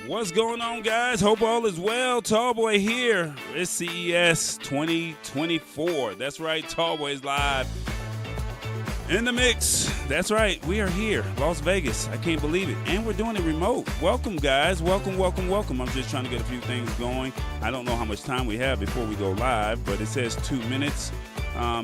What's going on, guys? Hope all is well. Tallboy here. It's CES 2024. That's right, Tallboy's live in the mix. That's right, we are here, Las Vegas. I can't believe it. And we're doing it remote. Welcome, guys. Welcome, welcome, welcome. I'm just trying to get a few things going. I don't know how much time we have before we go live, but it says 2 minutes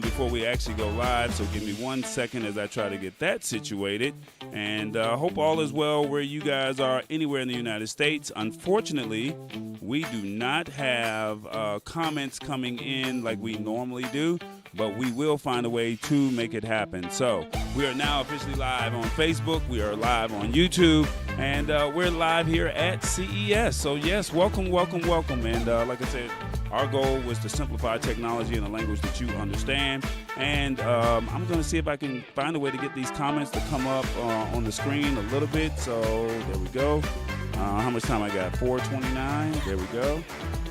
before we actually go live. So give me 1 second as I try to get that situated. And hope all is well where you guys are anywhere in the United States. Unfortunately, we do not have comments coming in like we normally do, but we will find a way to make it happen. So we are now officially live on Facebook. We are live on YouTube, and we're live here at CES. So yes, welcome, welcome, welcome. And like I said, our goal was to simplify technology in a language that you understand. And I'm going to see if I can find a way to get these comments to come up on the screen a little bit. So there we go. How much time I got? 4:29. There we go.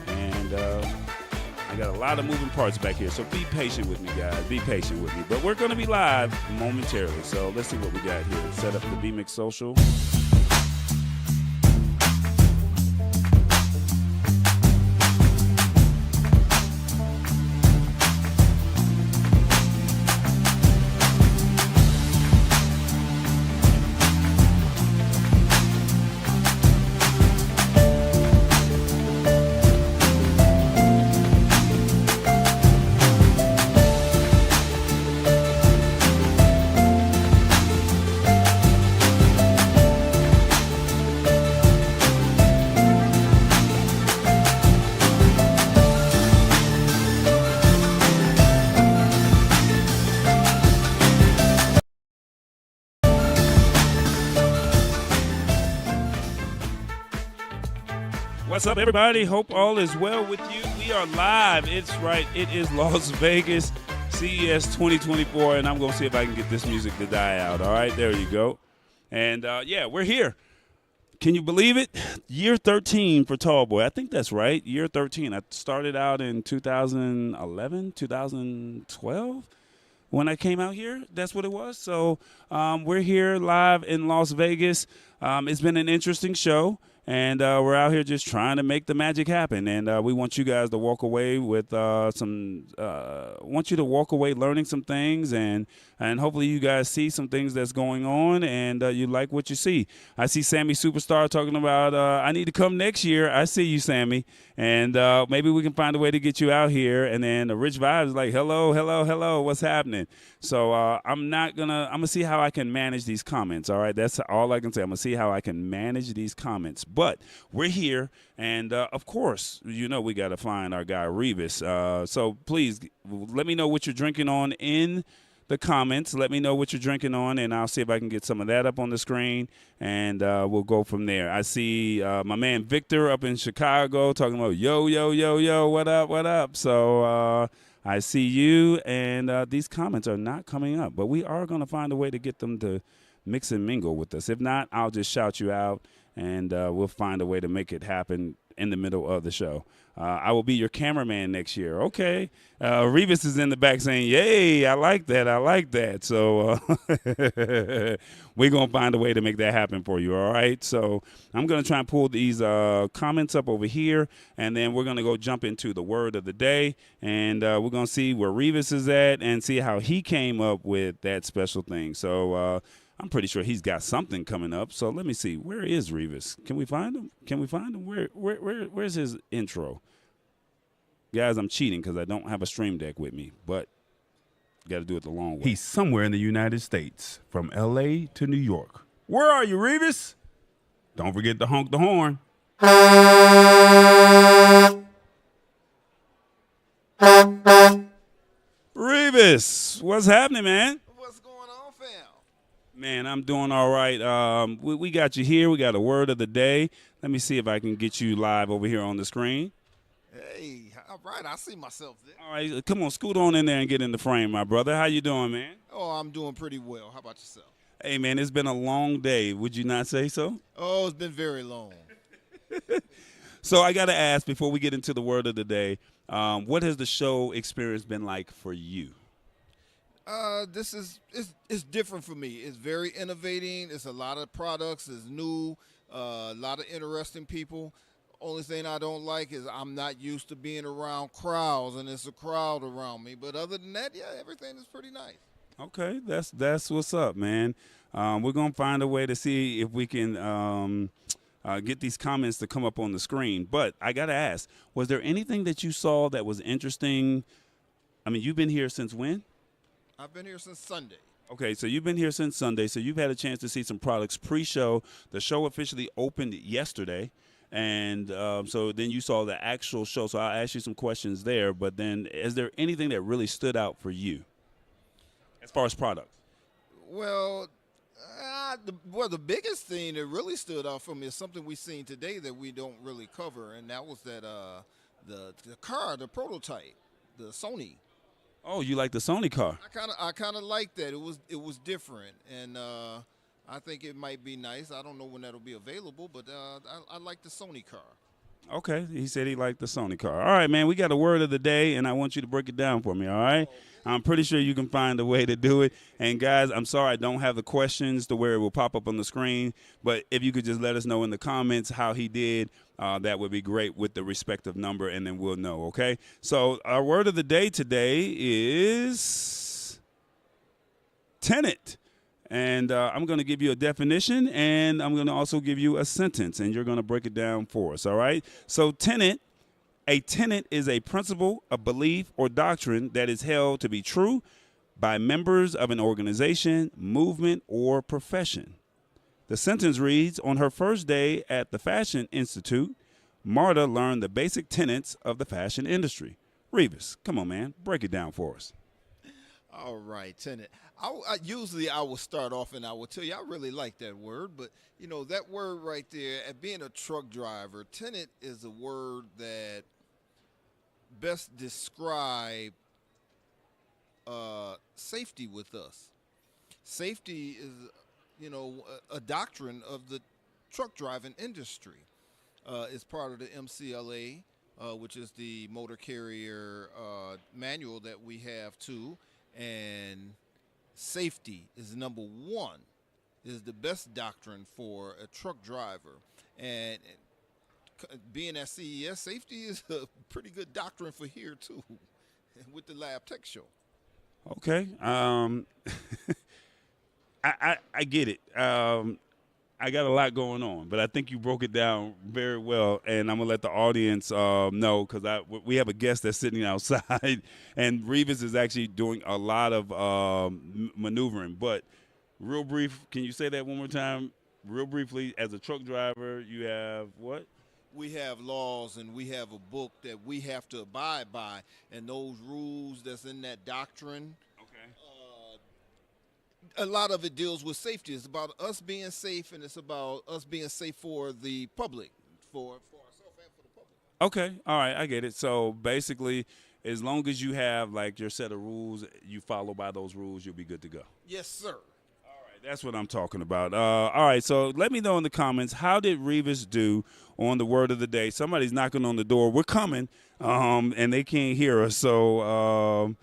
And I got a lot of moving parts back here. So be patient with me, guys. Be patient with me. But we're going to be live momentarily. So let's see what we got here. Set up the BMix Social. What's up, everybody? Hope all is well with you. We are live. It's right. It is Las Vegas, CES 2024, and I'm going to see if I can get this music to die out. All right, there you go. And, yeah, we're here. Can you believe it? Year 13 for Tallboy. I think that's right. Year 13. I started out in 2011, 2012. When I came out here, that's what it was. So we're here live in Las Vegas. It's been an interesting show. And we're out here just trying to make the magic happen. And we want you guys to walk away with want you to walk away learning some things. And hopefully you guys see some things that's going on and you like what you see. I see Sammy Superstar talking about, I need to come next year. I see you, Sammy. And maybe we can find a way to get you out here. And then the Rich Vibes is like, hello, hello, hello, what's happening? So I'm going to see how I can manage these comments. All right, that's all I can say. I'm going to see how I can manage these comments. But we're here, and of course, you know we got to find our guy Revis. So please let me know what you're drinking on in the comments. Let me know what you're drinking on, and I'll see if I can get some of that up on the screen, and we'll go from there. I see my man Victor up in Chicago talking about, yo, yo, yo, yo, what up, what up? So I see you, and these comments are not coming up, but we are going to find a way to get them to mix and mingle with us. If not, I'll just shout you out, and we'll find a way to make it happen in the middle of the show. I will be your cameraman next year. Okay. Revis is in the back saying, yay, I like that. I like that. So we're going to find a way to make that happen for you. All right. So I'm going to try and pull these comments up over here, and then we're going to go jump into the word of the day, and we're going to see where Revis is at and see how he came up with that special thing. So I'm pretty sure he's got something coming up. So let me see. Where is Revis? Can we find him? Can we find him? Where's his intro? Guys, I'm cheating because I don't have a stream deck with me, but got to do it the long way. He's somewhere in the United States, from L.A. to New York. Where are you, Revis? Don't forget to honk the horn. Revis, what's happening, man? What's going on, fam? Man, I'm doing all right. We got you here. We got a word of the day. Let me see if I can get you live over here on the screen. Hey, all right, I see myself there. All right, come on, scoot on in there and get in the frame, my brother. How you doing, man? Oh, I'm doing pretty well. How about yourself? Hey, man, it's been a long day. Would you not say so? Oh, it's been very long. So I got to ask, before we get into the word of the day, what has the show experience been like for you? This is it's different for me. It's very innovating. It's a lot of products. It's new. A lot of interesting people. Only thing I don't like is I'm not used to being around crowds, and it's a crowd around me. But other than that, yeah, everything is pretty nice. Okay, that's what's up, man. We're gonna find a way to see if we can get these comments to come up on the screen. But I gotta ask, was there anything that you saw that was interesting? I mean, you've been here since when? I've been here since Sunday. Okay, so you've been here since Sunday, so you've had a chance to see some products pre-show. The show officially opened yesterday, and so then you saw the actual show. So I'll ask you some questions there, but then is there anything that really stood out for you as far as products? Well, the biggest thing that really stood out for me is something we seen today that we don't really cover, and that was that the car, the prototype, the Sony. Oh, you like the Sony car? I kind of like that. It was different, and I think it might be nice. I don't know when that'll be available, but I like the Sony car. Okay, he said he liked the Sony car. All right, man, we got a word of the day, and I want you to break it down for me, all right? I'm pretty sure you can find a way to do it. And, guys, I'm sorry I don't have the questions to where it will pop up on the screen, but if you could just let us know in the comments how he did, that would be great with the respective number, and then we'll know, okay? So our word of the day today is tenant. And I'm going to give you a definition, and I'm going to also give you a sentence, and you're going to break it down for us, all right? So a tenet is a principle, a belief, or doctrine that is held to be true by members of an organization, movement, or profession. The sentence reads, on her first day at the Fashion Institute, Marta learned the basic tenets of the fashion industry. Revis, come on, man, break it down for us. All right, tenant. Usually I will start off and I will tell you I really like that word, but you know that word right there, at being a truck driver, tenant is a word that best describe safety with us. Safety is, you know, a doctrine of the truck driving industry. It's part of the MCLA, which is the motor carrier manual that we have too, and safety is number one, is the best doctrine for a truck driver. And being at CES, safety is a pretty good doctrine for here too, with the Lab Tech Show. Okay. I get it. I got a lot going on, but I think you broke it down very well, and I'm going to let the audience know because we have a guest that's sitting outside, and Revis is actually doing a lot of maneuvering. But real brief, can you say that one more time? Real briefly, as a truck driver, you have what? We have laws, and we have a book that we have to abide by, and those rules that's in that doctrine. A lot of it deals with safety. It's about us being safe, and it's about us being safe for the public, for ourselves and for the public. Okay, all right, I get it. So basically, as long as you have like your set of rules, you follow by those rules, you'll be good to go. Yes, sir. All right, that's what I'm talking about. All right, so let me know in the comments, how did Revis do on the word of the day? Somebody's knocking on the door. We're coming, and they can't hear us, so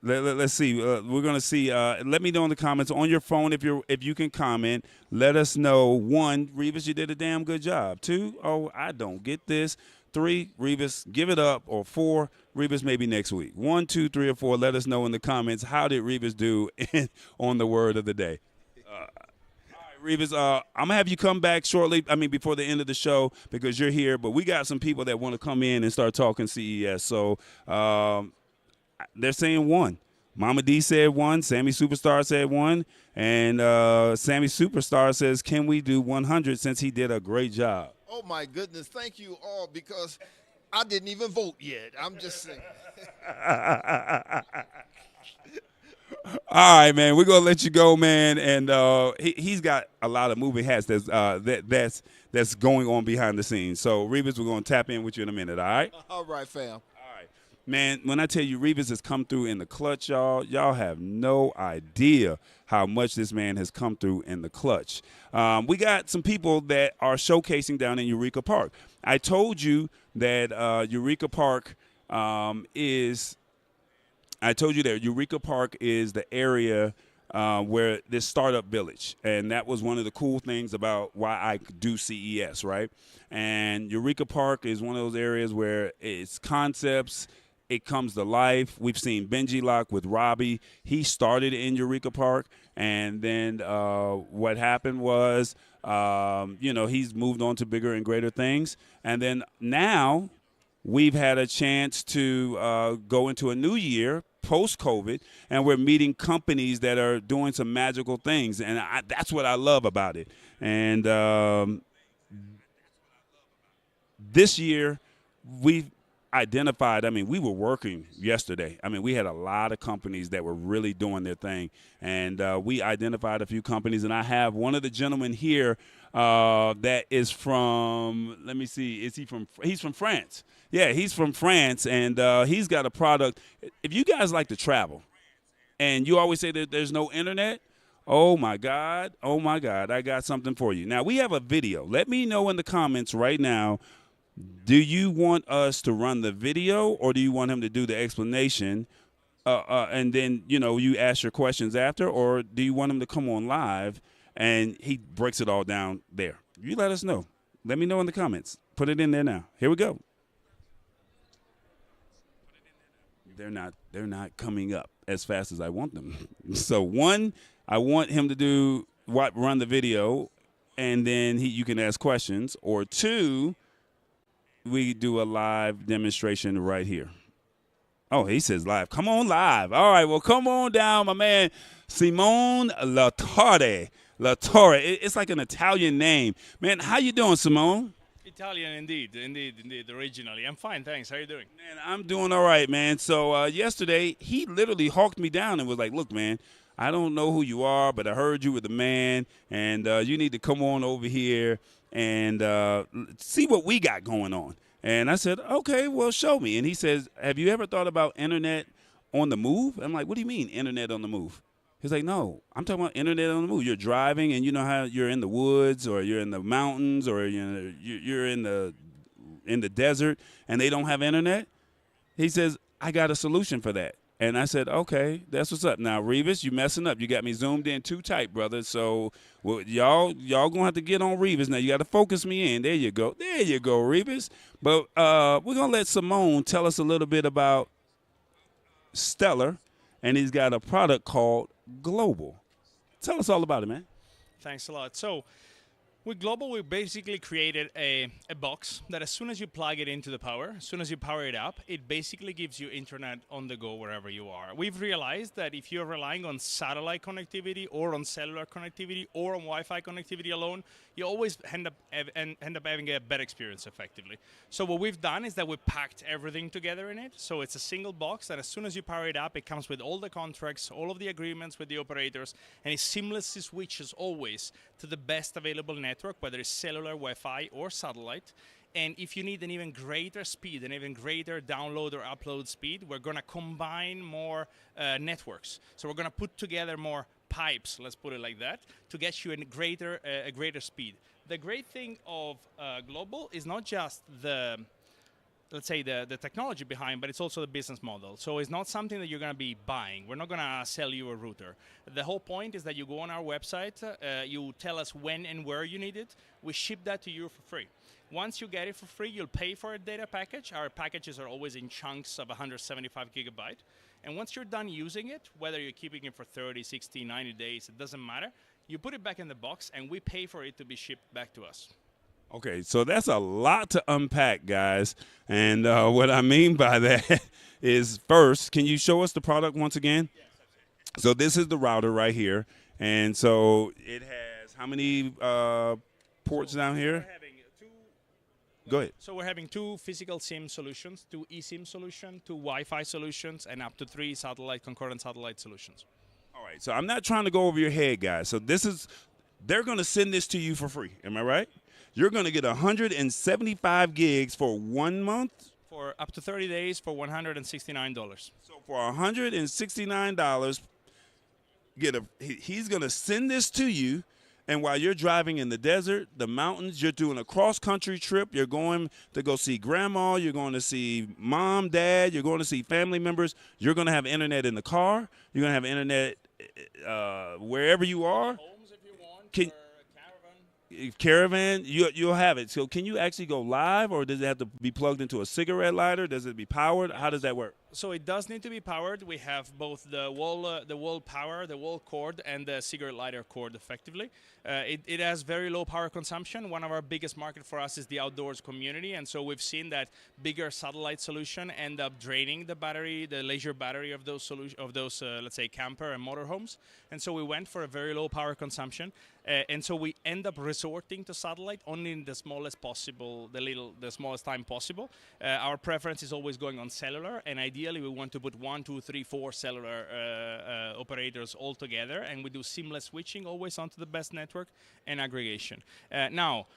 let's see. We're gonna see. Let me know in the comments on your phone if you can comment. Let us know. 1, Revis, you did a damn good job. 2, oh, I don't get this. 3, Revis, give it up. Or 4, Revis, maybe next week. 1, 2, 3, or 4. Let us know in the comments, how did Revis do on the word of the day. All right, Revis, I'm gonna have you come back shortly. I mean, before the end of the show, because you're here. But we got some people that want to come in and start talking CES. So. They're saying 1. Mama D said 1. Sammy Superstar said 1. And Sammy Superstar says, can we do 100 since he did a great job? Oh, my goodness. Thank you all, because I didn't even vote yet. I'm just saying. All right, man. We're going to let you go, man. And he's got a lot of moving hats that's going on behind the scenes. So, Revis, we're going to tap in with you in a minute, all right? All right, fam. Man, when I tell you Revis has come through in the clutch, y'all have no idea how much this man has come through in the clutch. We got some people that are showcasing down in Eureka Park. I told you that Eureka Park is the area where this startup village, and that was one of the cool things about why I do CES, right? And Eureka Park is one of those areas where it's concepts, it comes to life. We've seen Benji Lock with Robbie. He started in Eureka Park, and then what happened was, he's moved on to bigger and greater things. And then now we've had a chance to go into a new year post-COVID, and we're meeting companies that are doing some magical things, and that's what I love about it. And this year, we've identified, we were working yesterday. We had a lot of companies that were really doing their thing, and we identified a few companies, and I have one of the gentlemen here that is from, let me see, he's from France. Yeah, he's from France, and he's got a product. If you guys like to travel, and you always say that there's no internet, oh my God, I got something for you. Now, we have a video. Let me know in the comments right now, do you want us to run the video, or do you want him to do the explanation, and then, you ask your questions after, or do you want him to come on live and he breaks it all down there? You let us know. Let me know in the comments. Put it in there now. Here we go. They're not coming up as fast as I want them. So one, I want him to run the video, and then you can ask questions, or two, we do a live demonstration right here. Oh, he says live. Come on live. All right, well, come on down, my man, Simone Latorre. It's like an Italian name. Man, how you doing, Simone? Italian, indeed, originally. I'm fine, thanks. How are you doing? Man, I'm doing all right, man. So yesterday, he literally hawked me down and was like, look, man, I don't know who you are, but I heard you were the man, and you need to come on over here and see what we got going on. And I said, okay, well, show me. And he says, have you ever thought about internet on the move? I'm like, what do you mean, internet on the move? He's like, no, I'm talking about internet on the move. You're driving, and you know how you're in the woods, or you're in the mountains, or you're in the desert, and they don't have internet. He says, I got a solution for that. And I said, okay, that's what's up. Now, Revis, you messing up. You got me zoomed in too tight, brother. So, well, y'all gonna have to get on Revis. Now, you got to focus me in. There you go, Revis. But we're gonna let Simone tell us a little bit about Stellar, and he's got a product called Global. Tell us all about it, man. Thanks a lot. So, with Global, we basically created a box that as soon as you plug it into the power, as soon as you power it up, it basically gives you internet on the go wherever you are. We've realized that if you're relying on satellite connectivity or on cellular connectivity or on Wi-Fi connectivity alone, you always end up having a bad experience effectively. So what we've done is that we packed everything together in it. So it's a single box that as soon as you power it up, it comes with all the contracts, all of the agreements with the operators, and it seamlessly switches always to the best available network, whether it's cellular, Wi-Fi, or satellite. And if you need an even greater speed, an even greater download or upload speed, we're going to combine more networks. So we're going to put together more pipes, let's put it like that, to get you a greater speed. The great thing of Global is not just the technology behind, but it's also the business model. So it's not something that you're going to be buying. We're not going to sell you a router. The whole point is that you go on our website, you tell us when and where you need it, we ship that to you for free. Once you get it for free, you'll pay for a data package. Our packages are always in chunks of 175 gigabyte. And once you're done using it, whether you're keeping it for 30, 60, 90 days, it doesn't matter. You put it back in the box, and we pay for it to be shipped back to us. Okay, so that's a lot to unpack, guys. And what I mean by that is, first, can you show us the product once again? Yes, absolutely. So this is the router right here. And so it has how many ports down here? Go ahead. So we're having 2 physical SIM solutions, 2 eSIM solutions, 2 Wi-Fi solutions, and up to 3 concurrent satellite solutions. All right, so I'm not trying to go over your head, guys. So they're going to send this to you for free. Am I right? You're going to get 175 gigs for 1 month? For up to 30 days for $169. So for $169, he's going to send this to you. And while you're driving in the desert, the mountains, you're doing a cross-country trip, you're going to go see grandma, you're going to see mom, dad, you're going to see family members, you're going to have internet in the car, you're going to have internet wherever you are. Homes if you want, Can- or a caravan. Caravan, you'll have it. So can you actually go live, or does it have to be plugged into a cigarette lighter? Does it be powered? How does that work? So it does need to be powered. We have both the wall power, the wall cord, and the cigarette lighter cord. Effectively, it has very low power consumption. One of our biggest market for us is the outdoors community, and so we've seen that bigger satellite solution end up draining the battery, the leisure battery of those let's say camper and motorhomes. And so we went for a very low power consumption, and so we end up resorting to satellite only in the smallest possible, the smallest time possible. Our preference is always going on cellular, and ideally we want to put 1, 2, 3, 4 cellular operators all together, and we do seamless switching always onto the best network and aggregation. Now,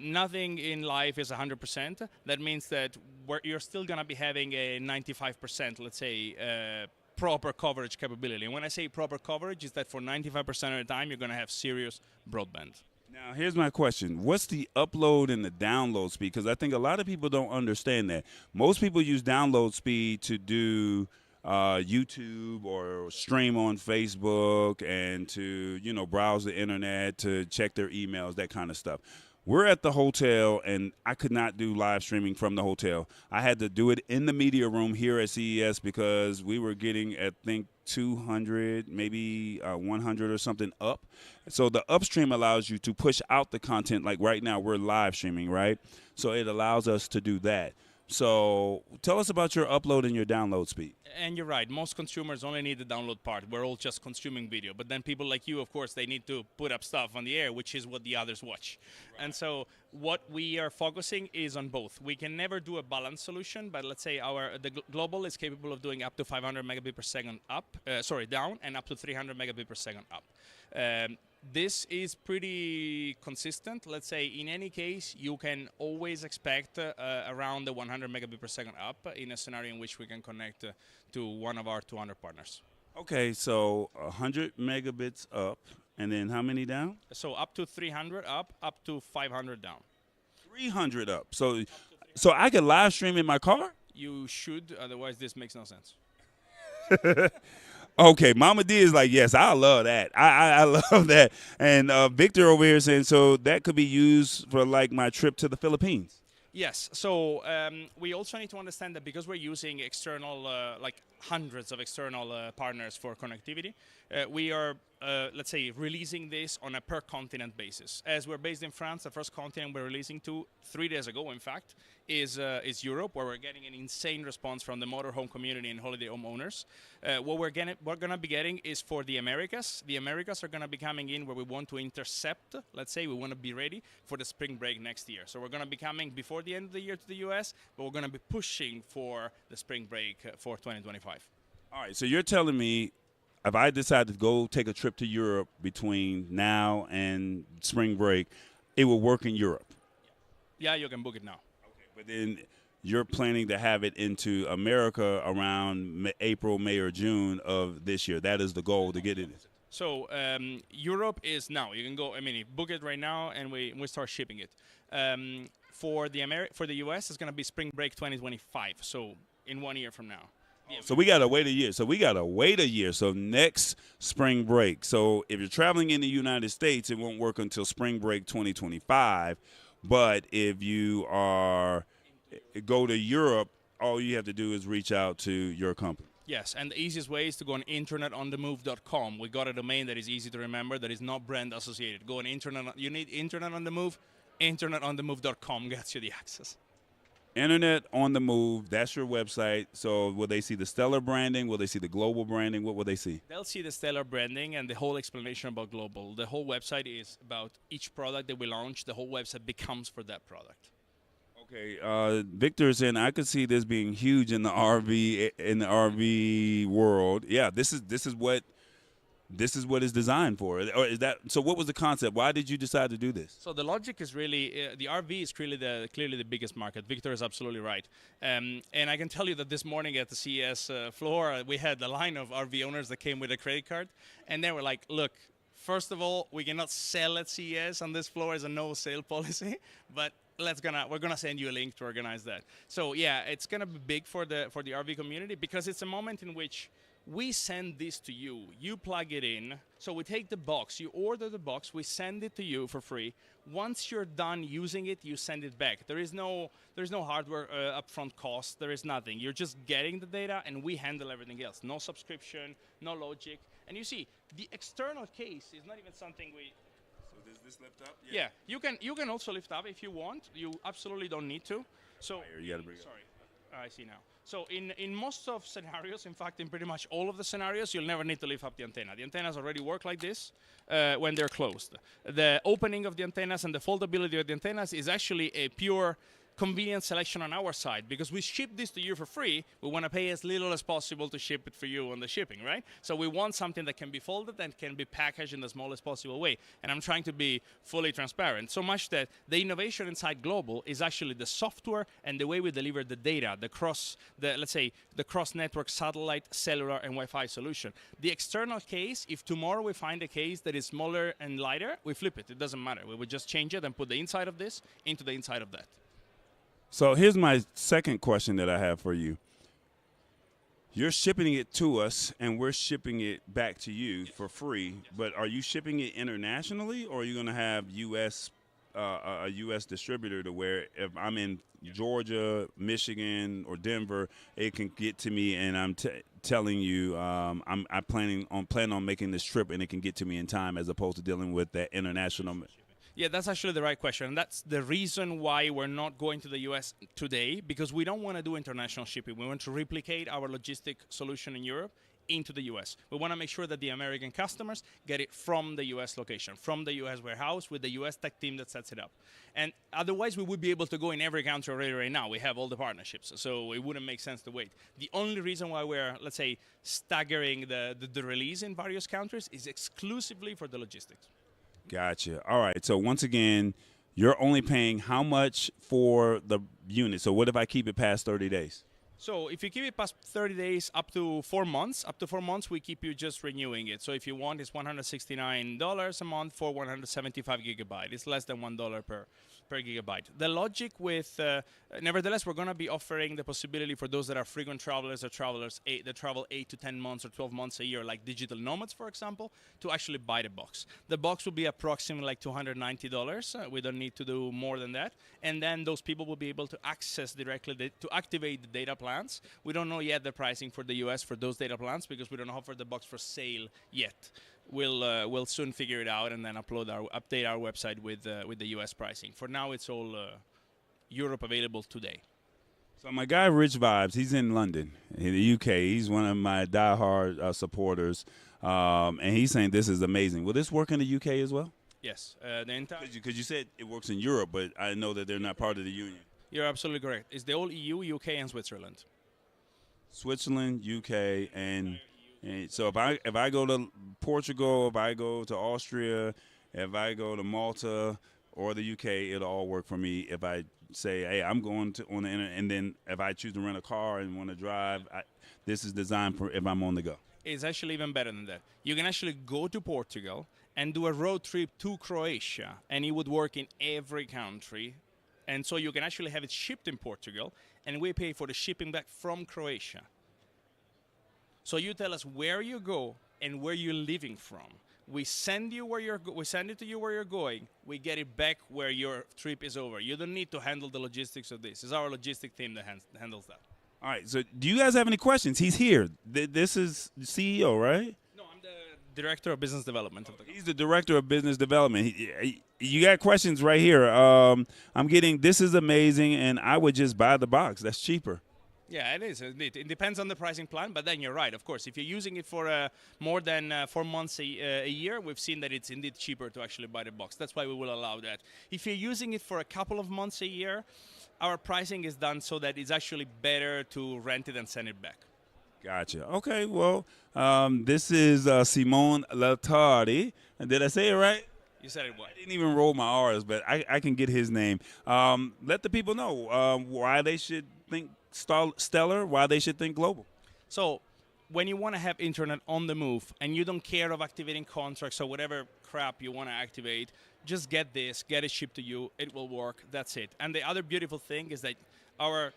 nothing in life is 100%. That means that you're still going to be having a 95%, let's say, proper coverage capability. And when I say proper coverage, is that for 95% of the time, you're going to have serious broadband. Now, here's my question. What's the upload and the download speed? Because I think a lot of people don't understand that. Most people use download speed to do YouTube or stream on Facebook and to, browse the internet, to check their emails, that kind of stuff. We're at the hotel, and I could not do live streaming from the hotel. I had to do it in the media room here at CES because we were getting, I think, 200, maybe 100 or something up. So the upstream allows you to push out the content. Like right now, we're live streaming, right? So it allows us to do that. So tell us about your upload and your download speed. And you're right. Most consumers only need the download part. We're all just consuming video. But then people like you, of course, they need to put up stuff on the air, which is what the others watch. Right. And so what we are focusing is on both. We can never do a balanced solution, but let's say the global is capable of doing up to 500 megabit per second down, and up to 300 megabit per second up. This is pretty consistent. Let's say in any case, you can always expect around the 100 megabit per second up in a scenario in which we can connect to one of our 200 partners. Okay, so 100 megabits up, and then how many down? So up to 300 up to 500 down. 300 up. So I can live stream in my car? You should, otherwise this makes no sense. Okay, Mama D is like, yes, I love that. I love that. And Victor over here saying, so that could be used for like my trip to the Philippines. Yes. So we also need to understand that because we're using external, like hundreds of external partners for connectivity, we are, let's say, releasing this on a per continent basis. As we're based in France, the first continent we're releasing to 3 days ago, in fact, is Europe, where we're getting an insane response from the motorhome community and holiday home owners. What we're going to be getting is for the Americas. The Americas are going to be coming in where we want to intercept, let's say, we want to be ready for the spring break next year. So we're going to be coming before the end of the year to the US, but we're going to be pushing for the spring break for 2025. All right, so you're telling me if I decide to go take a trip to Europe between now and spring break, it will work in Europe? Yeah, you can book it now. Okay, but then you're planning to have it into America around April, May, or June of this year. That is the goal, to get it. So Europe is now. You can go. I mean, book it right now, and we start shipping it. For the US, it's going to be spring break 2025. So in 1 year from now. So we got to wait a year. So next spring break. So if you're traveling in the United States, it won't work until spring break 2025. But if you go to Europe, all you have to do is reach out to your company. Yes, and the easiest way is to go on internetonthemove.com. We got a domain that is easy to remember, that is not brand associated. Go on internet. You need Internet on the Move. internetonthemove.com gets you the access. Internet on the Move, that's your website. So will they see the Stellar branding? Will they see the global branding? What will they see? They'll see the Stellar branding and the whole explanation about global. The whole website is about each product that we launch. The whole website becomes for that product. Okay, Victor is saying I could see this being huge in the RV world. Yeah, this is what it's designed for. Or is that so? What was the concept? Why did you decide to do this? So the logic is really the RV is clearly the biggest market. Victor is absolutely right. And I can tell you that this morning at the CES floor, we had a line of RV owners that came with a credit card, and they were like, "Look, first of all, we cannot sell at CES on this floor as a no-sale policy, but we're gonna send you a link to organize that." So yeah, it's gonna be big for the RV community because it's a moment in which We send this to you. You plug it in. So we take the box. You order the box. We send it to you for free. Once you're done using it, you send it back. There's no hardware upfront cost. There is nothing. You're just getting the data, and we handle everything else. No subscription, no logic. And you see, the external case is not even something we. So does this lift up? Yeah, you can also lift up if you want. You absolutely don't need to. So You gotta bring it up. sorry, I see now. So in most of scenarios, in fact, in pretty much all of the scenarios, you'll never need to lift up the antenna. The antennas already work like this when they're closed. The opening of the antennas and the foldability of the antennas is actually a pure convenient selection on our side, because we ship this to you for free. We want to pay as little as possible to ship it for you on the shipping, right? So we want something that can be folded and can be packaged in the smallest possible way. And I'm trying to be fully transparent, so much that the innovation inside Global is actually the software and the way we deliver the data, let's say the cross-network satellite, cellular, and Wi-Fi solution. The external case, if tomorrow we find a case that is smaller and lighter, we flip it. It doesn't matter. We would just change it and put the inside of this into the inside of that. So here's my second question that I have for you. You're shipping it to us, and we're shipping it back to you for free. But are you shipping it internationally, or are you going to have a U.S. distributor to where if I'm in Georgia, Michigan, or Denver, it can get to me, and I'm telling you I plan on making this trip, and it can get to me in time, as opposed to dealing with that international. Yeah, that's actually the right question. And that's the reason why we're not going to the US today, because we don't want to do international shipping. We want to replicate our logistic solution in Europe into the US. We want to make sure that the American customers get it from the US location, from the US warehouse, with the US tech team that sets it up. And otherwise, we would be able to go in every country already right now. We have all the partnerships, so it wouldn't make sense to wait. The only reason why we're, let's say, staggering the release in various countries is exclusively for the logistics. Gotcha. All right. So once again, you're only paying how much for the unit? So what if I keep it past 30 days? So if you keep it past 30 days, up to 4 months, we keep you just renewing it. So if you want, it's $169 a month for 175 gigabyte. It's less than $1 per gigabyte. The logic with, nevertheless, we're going to be offering the possibility for those that are frequent travelers or travelers that travel 8 to 10 months or 12 months a year, like digital nomads, for example, to actually buy the box. The box will be approximately like $290. We don't need to do more than that. And then those people will be able to access directly to activate the data plans. We don't know yet the pricing for the US for those data plans, because we don't offer the box for sale yet. We'll soon figure it out and then update our website with the US pricing. For now, it's all Europe available today. So my guy Rich Vibes, he's in London, in the UK. He's one of my diehard supporters, and he's saying this is amazing. Will this work in the UK as well? Yes, the entire. Because you said it works in Europe, but I know that they're not part of the union. You're absolutely correct. It's the whole EU, UK, and Switzerland. Switzerland, UK, and so if I go to Portugal, if I go to Austria, if I go to Malta or the UK, it'll all work for me. If I say, hey, I'm going on the internet, and then if I choose to rent a car and want to drive, this is designed for if I'm on the go. It's actually even better than that. You can actually go to Portugal and do a road trip to Croatia, and it would work in every country. And so you can actually have it shipped in Portugal, and we pay for the shipping back from Croatia. So you tell us where you go and where you're living from. We send it to you where you're going. We get it back where your trip is over. You don't need to handle the logistics of this. It's our logistic team that handles that. All right. So do you guys have any questions? He's here. This is the CEO, right? No, I'm the director of business development of the company. He's the director of business development. You got questions right here. I'm getting, this is amazing, and I would just buy the box. That's cheaper. Yeah, it is. It depends on the pricing plan, but then you're right. Of course, if you're using it for more than 4 months a year, we've seen that it's indeed cheaper to actually buy the box. That's why we will allow that. If you're using it for a couple of months a year, our pricing is done so that it's actually better to rent it and send it back. Gotcha. Okay, well, this is Simone Latardi. Did I say it right? You said it well. I didn't even roll my R's, but I can get his name. Let the people know why they should think Stellar, why they should think global. So when you want to have internet on the move and you don't care of activating contracts or whatever crap you want to activate, just get this, get it shipped to you, it will work, that's it. And the other beautiful thing is that our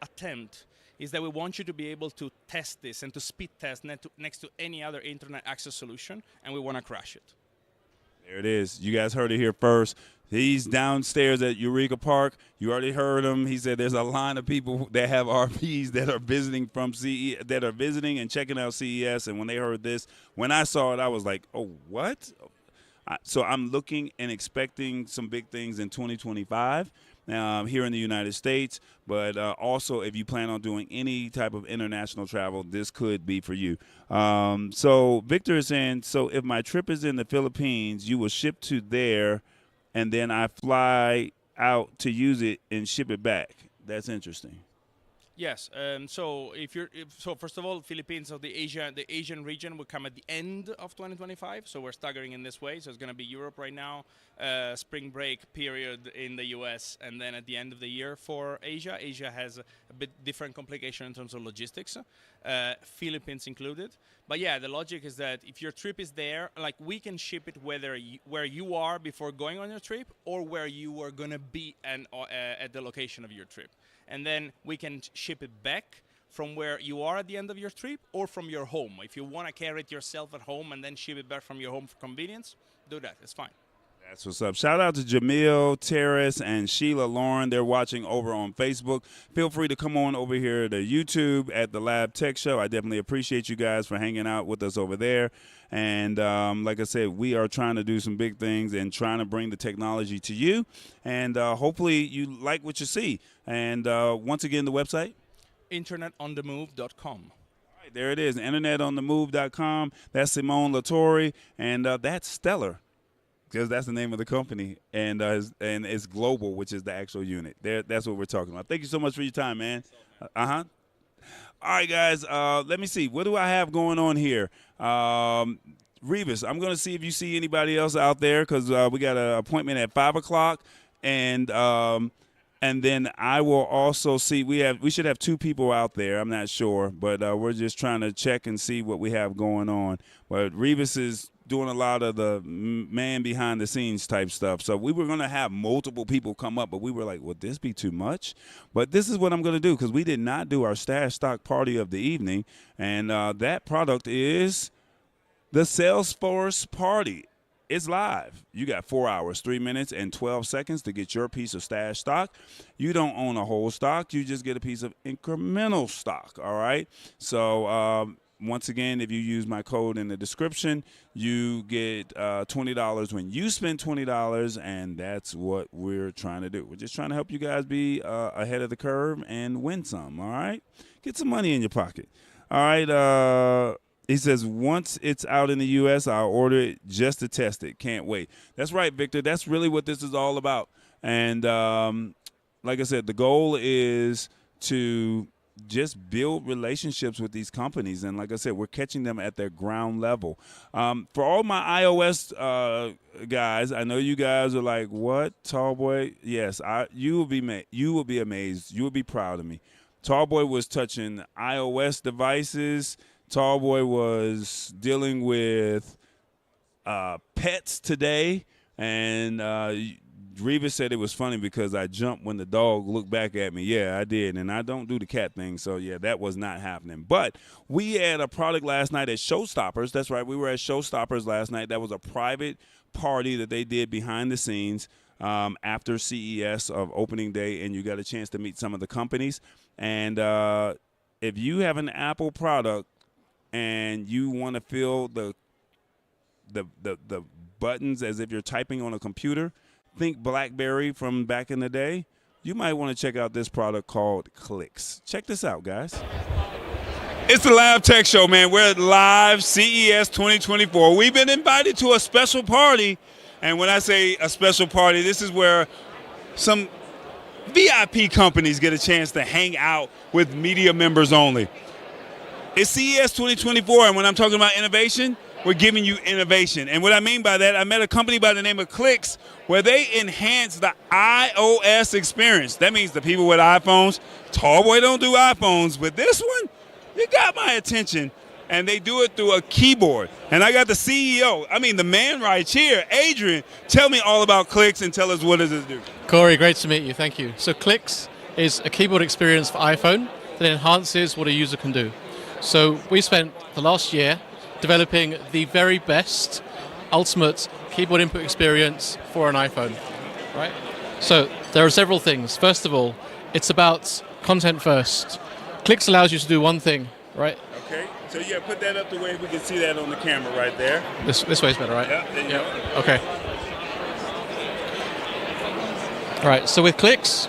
attempt is that we want you to be able to test this and to speed test next to any other internet access solution, and we want to crash it. There it is. You guys heard it here first. He's downstairs at Eureka Park. You already heard him. He said there's a line of people that have RPs that are visiting from CES, that are visiting and checking out CES. And when they heard this, when I saw it, I was like, oh, what? So I'm looking and expecting some big things in 2025 here in the United States. But also, if you plan on doing any type of international travel, this could be for you. So Victor is saying, so if my trip is in the Philippines, you will ship to there, and then I fly out to use it and ship it back. That's interesting. Yes. So first of all, Philippines, so the Asian region will come at the end of 2025. So we're staggering in this way. So it's going to be Europe right now, spring break period in the US, and then at the end of the year for Asia. Asia has a bit different complication in terms of logistics, Philippines included. But yeah, the logic is that if your trip is there, like we can ship it where you are before going on your trip, or where you are going to be at the location of your trip. And then we can ship it back from where you are at the end of your trip, or from your home. If you want to carry it yourself at home and then ship it back from your home for convenience, do that. It's fine. That's what's up. Shout out to Jamil, Terrace, and Sheila Lauren. They're watching over on Facebook. Feel free to come on over here to YouTube at the Lab Tech Show. I definitely appreciate you guys for hanging out with us over there. And like I said, we are trying to do some big things and trying to bring the technology to you. And hopefully you like what you see. And once again, the website? internetonthemove.com. All right, there it is, internetonthemove.com. That's Simone Latore, and that's Stellar, because that's the name of the company, and it's global, which is the actual unit. That's what we're talking about. Thank you so much for your time, man. All right, guys, let me see. What do I have going on here? Revis, I'm going to see if you see anybody else out there, because we got an appointment at 5 o'clock, and then I will also see, we should have 2 people out there. I'm not sure, but we're just trying to check and see what we have going on. But Revis is doing a lot of the man behind the scenes type stuff. So we were going to have multiple people come up, but we were like, would this be too much? But this is what I'm going to do, because we did not do our stash stock party of the evening, and that product is the Salesforce party. It's live. You got 4 hours, 3 minutes, and 12 seconds to get your piece of stash stock. You don't own a whole stock. You just get a piece of incremental stock, all right? So once again, if you use my code in the description, you get $20 when you spend $20, and that's what we're trying to do. We're just trying to help you guys be ahead of the curve and win some, all right? Get some money in your pocket. All right, he says, once it's out in the U.S., I'll order it just to test it. Can't wait. That's right, Victor. That's really what this is all about. And like I said, the goal is to just build relationships with these companies. And like I said, we're catching them at their ground level. For all my iOS guys, I know you guys are like, what, Tallboy? Yes, you will be amazed. You will be proud of me. Tallboy was touching iOS devices. Tallboy was dealing with pets today, and Reva said it was funny because I jumped when the dog looked back at me. Yeah, I did, and I don't do the cat thing, so yeah, that was not happening. But we had a product last night at Showstoppers. That's right, we were at Showstoppers last night. That was a private party that they did behind the scenes after CES of opening day, and you got a chance to meet some of the companies. And if you have an Apple product, and you want to feel the buttons as if you're typing on a computer, think BlackBerry from back in the day, you might want to check out this product called Clicks. Check this out, guys. It's the Lab Tech Show, man. We're at live CES 2024. We've been invited to a special party, and when I say a special party, this is where some VIP companies get a chance to hang out with media members only. It's CES 2024, and when I'm talking about innovation, we're giving you innovation. And what I mean by that, I met a company by the name of Clicks, where they enhance the iOS experience. That means the people with iPhones, Tallboy don't do iPhones, but this one, you got my attention. And they do it through a keyboard. And I got the CEO, the man right here, Adrian. Tell me all about Clicks and tell us what does it do. Corey, great to meet you. Thank you. So Clicks is a keyboard experience for iPhone. that enhances what a user can do. So we spent the last year developing the very best, ultimate keyboard input experience for an iPhone, right? So there are several things. First of all, it's about content first. Clicks allows you to do one thing, right? Okay. So yeah, put that up the way we can see that on the camera right there. This way is better, right? Yeah, there you go. Okay. All right, so with clicks,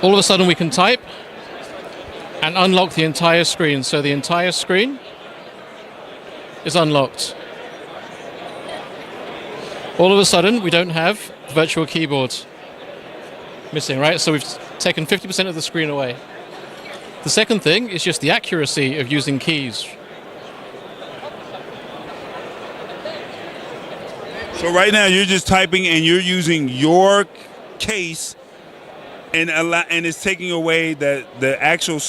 all of a sudden we can type and unlock the entire screen. So the entire screen is unlocked. All of a sudden we don't have the virtual keyboard missing, right? So we've taken 50% of the screen away. The second thing is just the accuracy of using keys. So right now you're just typing and you're using your case, and it's taking away the actual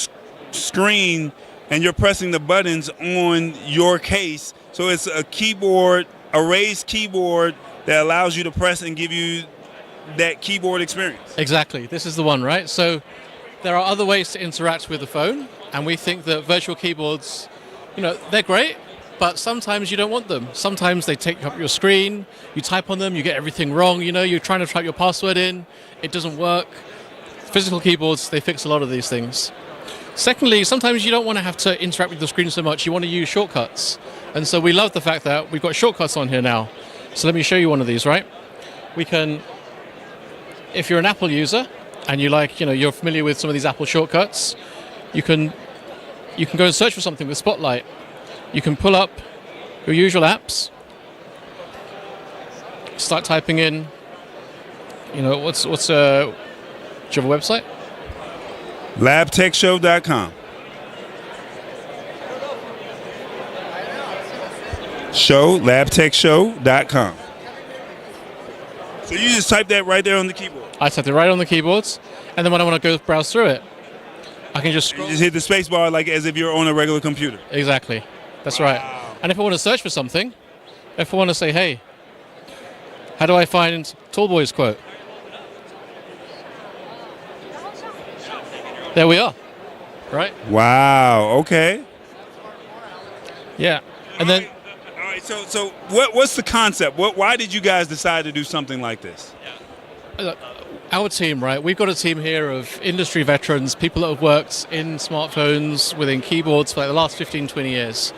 screen, and you're pressing the buttons on your case. So it's a keyboard, a raised keyboard that allows you to press and give you that keyboard experience. Exactly. This is the one, right? So there are other ways to interact with the phone, and we think that virtual keyboards, they're great, but sometimes you don't want them. Sometimes they take up your screen, you type on them, you get everything wrong, you're trying to type your password in, it doesn't work. Physical keyboards, they fix a lot of these things. Secondly, sometimes you don't want to have to interact with the screen so much, you want to use shortcuts. And so we love the fact that we've got shortcuts on here now. So let me show you one of these, right? We can, if you're an Apple user, and you're familiar with some of these Apple shortcuts, you can go and search for something with Spotlight. You can pull up your usual apps, start typing in, do you have a website? LabTechShow.com. LabTechShow.com. So you just type that right there on the keyboard. I typed it right on the keyboards, and then when I want to go browse through it, I can just scroll. You just hit the space bar like as if you're on a regular computer. Exactly. That's right. And if I want to search for something, if I want to say, hey, how do I find Tallboy's quote? There we are. Right? Wow. Okay. Yeah. And then... All right. So what's the concept? Why did you guys decide to do something like this? Our team, right? We've got a team here of industry veterans, people that have worked in smartphones, within keyboards for the last 15, 20 years.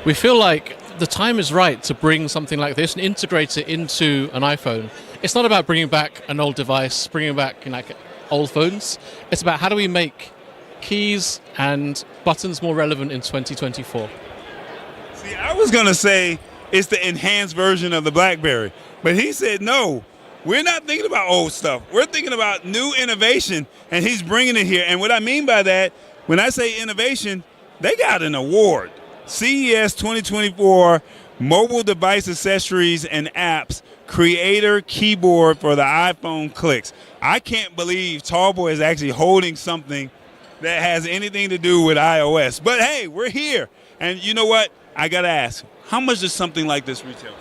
We feel like the time is right to bring something like this and integrate it into an iPhone. It's not about bringing back an old device, bringing back old phones. It's about how do we make keys and buttons more relevant in 2024. See, I was going to say it's the enhanced version of the BlackBerry, but he said no. We're not thinking about old stuff. We're thinking about new innovation, and he's bringing it here. And what I mean by that, when I say innovation, they got an award. CES 2024 Mobile Device Accessories and Apps Creator Keyboard for the iPhone Clicks. I can't believe Tallboy is actually holding something that has anything to do with iOS. But hey, we're here. And you know what? I got to ask, how much does something like this retail for?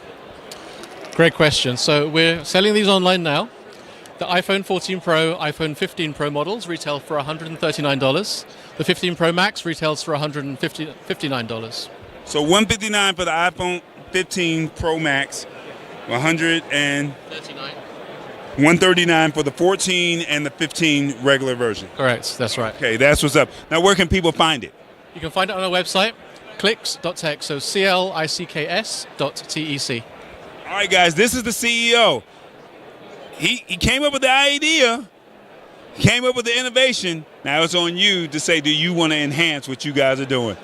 Great question. So we're selling these online now. The iPhone 14 Pro, iPhone 15 Pro models retail for $139. The 15 Pro Max retails for $159. So $159 for the iPhone 15 Pro Max, $139 for the 14 and the 15 regular version. Correct. That's right. Okay, that's what's up. Now, where can people find it? You can find it on our website, clicks.tech. So CLICKS.TEC. All right, guys, this is the CEO. He came up with the idea, came up with the innovation. Now it's on you to say, do you want to enhance what you guys are doing?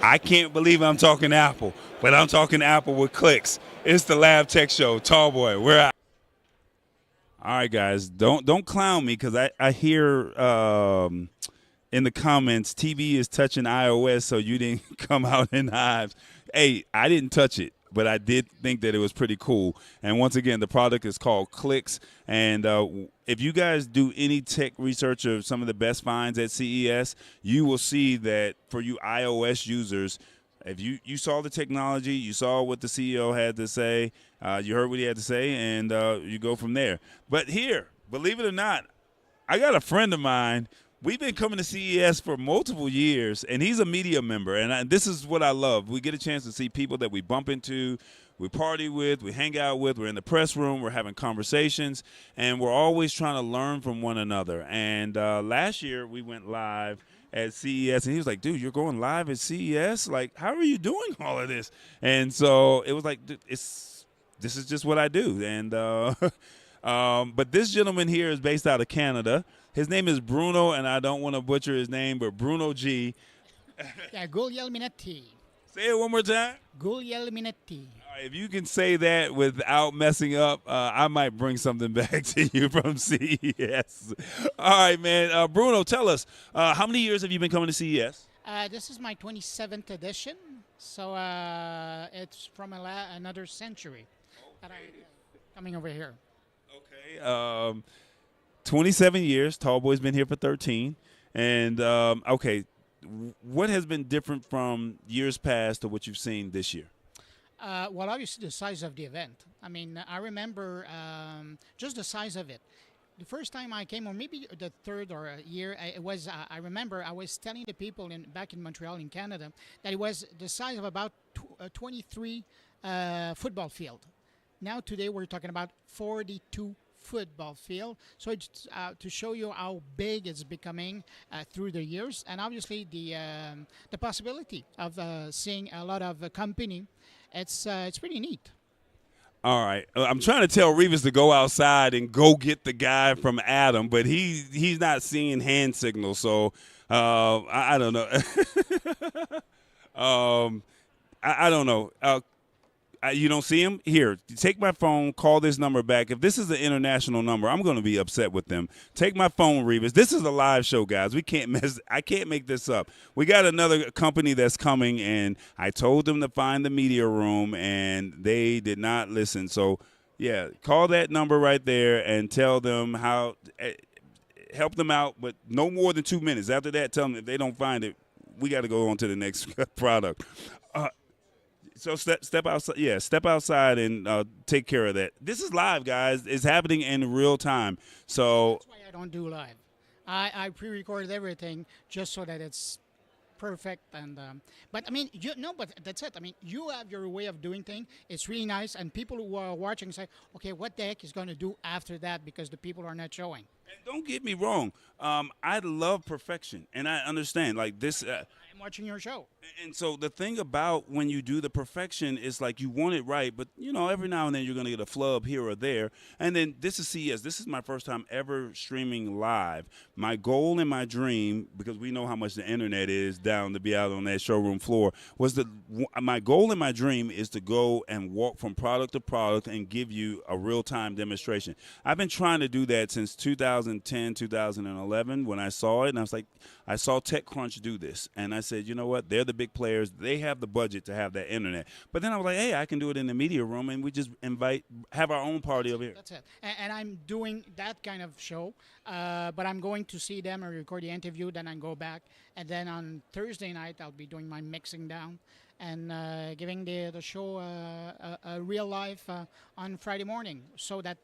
I can't believe I'm talking Apple, but I'm talking Apple with clicks. It's the Lab Tech Show. Tallboy, we're out. All right, guys, don't clown me because I hear in the comments, TV is touching iOS, so you didn't come out in hives. Hey, I didn't touch it, but I did think that it was pretty cool. And once again, the product is called Clicks. And if you guys do any tech research of some of the best finds at CES, you will see that for you iOS users, if you saw the technology, you saw what the CEO had to say, you heard what he had to say, and you go from there. But here, believe it or not, I got a friend of mine We've been coming to CES for multiple years, and he's a media member, and this is what I love. We get a chance to see people that we bump into, we party with, we hang out with, we're in the press room, we're having conversations, and we're always trying to learn from one another. And last year, we went live at CES, and he was like, dude, you're going live at CES? Like, how are you doing all of this? And so it was like, dude, this is just what I do. And but this gentleman here is based out of Canada. His name is Bruno, and I don't want to butcher his name, but Bruno G. Yeah, Guglielminetti. Say it one more time. Guglielminetti. All right, if you can say that without messing up, I might bring something back to you from CES. All right, man. Bruno, tell us, how many years have you been coming to CES? This is my 27th edition, so it's from another century that I'm coming over here. Okay. 27 years. Tallboy's been here for 13. And, okay, what has been different from years past to what you've seen this year? Well, obviously the size of the event. I mean, I remember just the size of it. The first time I came, or maybe the third or year, I remember I was telling the people back in Montreal in Canada that it was the size of about 23 football field. Now today we're talking about 42 football field. So it's to show you how big it's becoming through the years, and obviously the possibility of seeing a lot of company. It's pretty neat. All right. I'm trying to tell Revis to go outside and go get the guy from Adam, but he's not seeing hand signals, so I don't know. I don't know. You don't see him? Here, take my phone, call this number back. If this is an international number, I'm going to be upset with them. Take my phone, Revis. This is a live show, guys. I can't make this up. We got another company that's coming, and I told them to find the media room, and they did not listen. So, yeah, call that number right there and tell them how help them out, but no more than 2 minutes. After that, tell them if they don't find it, we got to go on to the next product. So step outside. Yeah, step outside and take care of that. This is live, guys. It's happening in real time. So That's why I don't do live. I pre-recorded everything just so that it's perfect. And but I mean, but that's it. I mean, you have your way of doing things. It's really nice, and people who are watching say, okay, what the heck is going to do after that, because the people are not showing. and don't get me wrong. I love perfection, and I understand like this. I'm watching your show. And so the thing about when you do the perfection is like you want it right, but every now and then you're going to get a flub here or there. And then this is CES. This is my first time ever streaming live. My goal and my dream, because we know how much the internet is down to be out on that showroom floor, was my goal and my dream is to go and walk from product to product and give you a real-time demonstration. I've been trying to do that since 2010, 2011 when I saw it, and I was like, I saw TechCrunch do this, and I said, you know what? They're the big players. They have the budget to have that internet. But then I was like, hey, I can do it in the media room, and we just have our own party over here. That's it. And I'm doing that kind of show, but I'm going to see them and record the interview, then I go back. And then on Thursday night, I'll be doing my mixing down and giving the show a real life on Friday morning, so that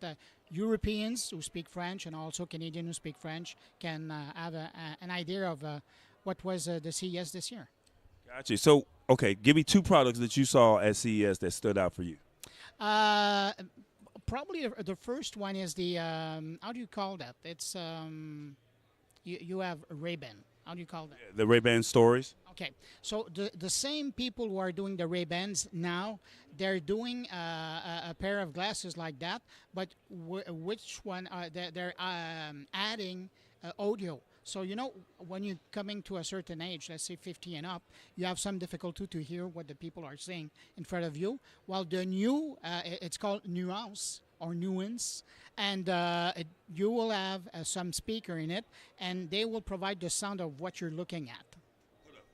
Europeans who speak French and also Canadians who speak French can have an idea of what was the CES this year. Gotcha. So, okay, give me two products that you saw at CES that stood out for you. Probably the first one is the, how do you call that? It's, you have Ray-Ban. How do you call that? The Ray-Ban stories? Okay, so the same people who are doing the Ray-Bans now, they're doing a pair of glasses like that, but which one? They're adding audio. So, when you're coming to a certain age, let's say 50 and up, you have some difficulty to hear what the people are saying in front of you. While the new, it's called nuance or nuance, and you will have some speaker in it, and they will provide the sound of what you're looking at.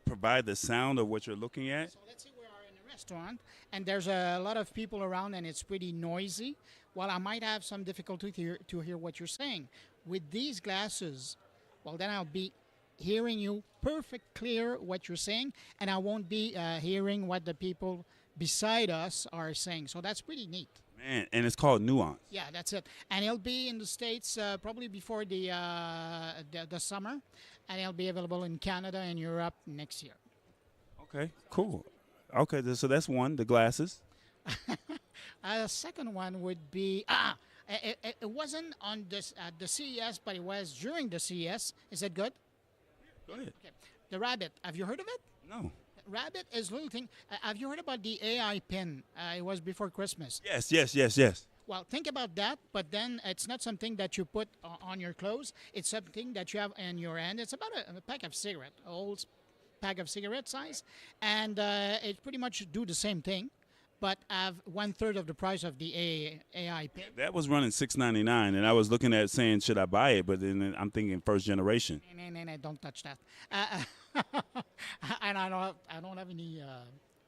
Provide the sound of what you're looking at? So let's say we are in a restaurant, and there's a lot of people around, and it's pretty noisy. Well, I might have some difficulty to hear what you're saying. With these glasses, well, then I'll be hearing you perfect clear what you're saying, and I won't be hearing what the people beside us are saying. So that's pretty neat. Man, and it's called Nuance. Yeah, that's it. And it'll be in the States probably before the summer, and it'll be available in Canada and Europe next year. Okay, cool. Okay, so that's one, the glasses. The second one would be it wasn't on this at the CES, but it was during the CES. Is that good? Go ahead. Okay. The Rabbit. Have you heard of it? No. Rabbit is a little thing. Have you heard about the AI pin? It was before Christmas. Yes. Well, think about that, but then it's not something that you put on your clothes. It's something that you have in your hand. It's about a pack of cigarette, a whole pack of cigarette size, and it pretty much do the same thing, but have 1/3 of the price of the AI pin. That was running $6.99, and I was looking at saying, should I buy it? But then I'm thinking first generation. No, don't touch that. And I don't have any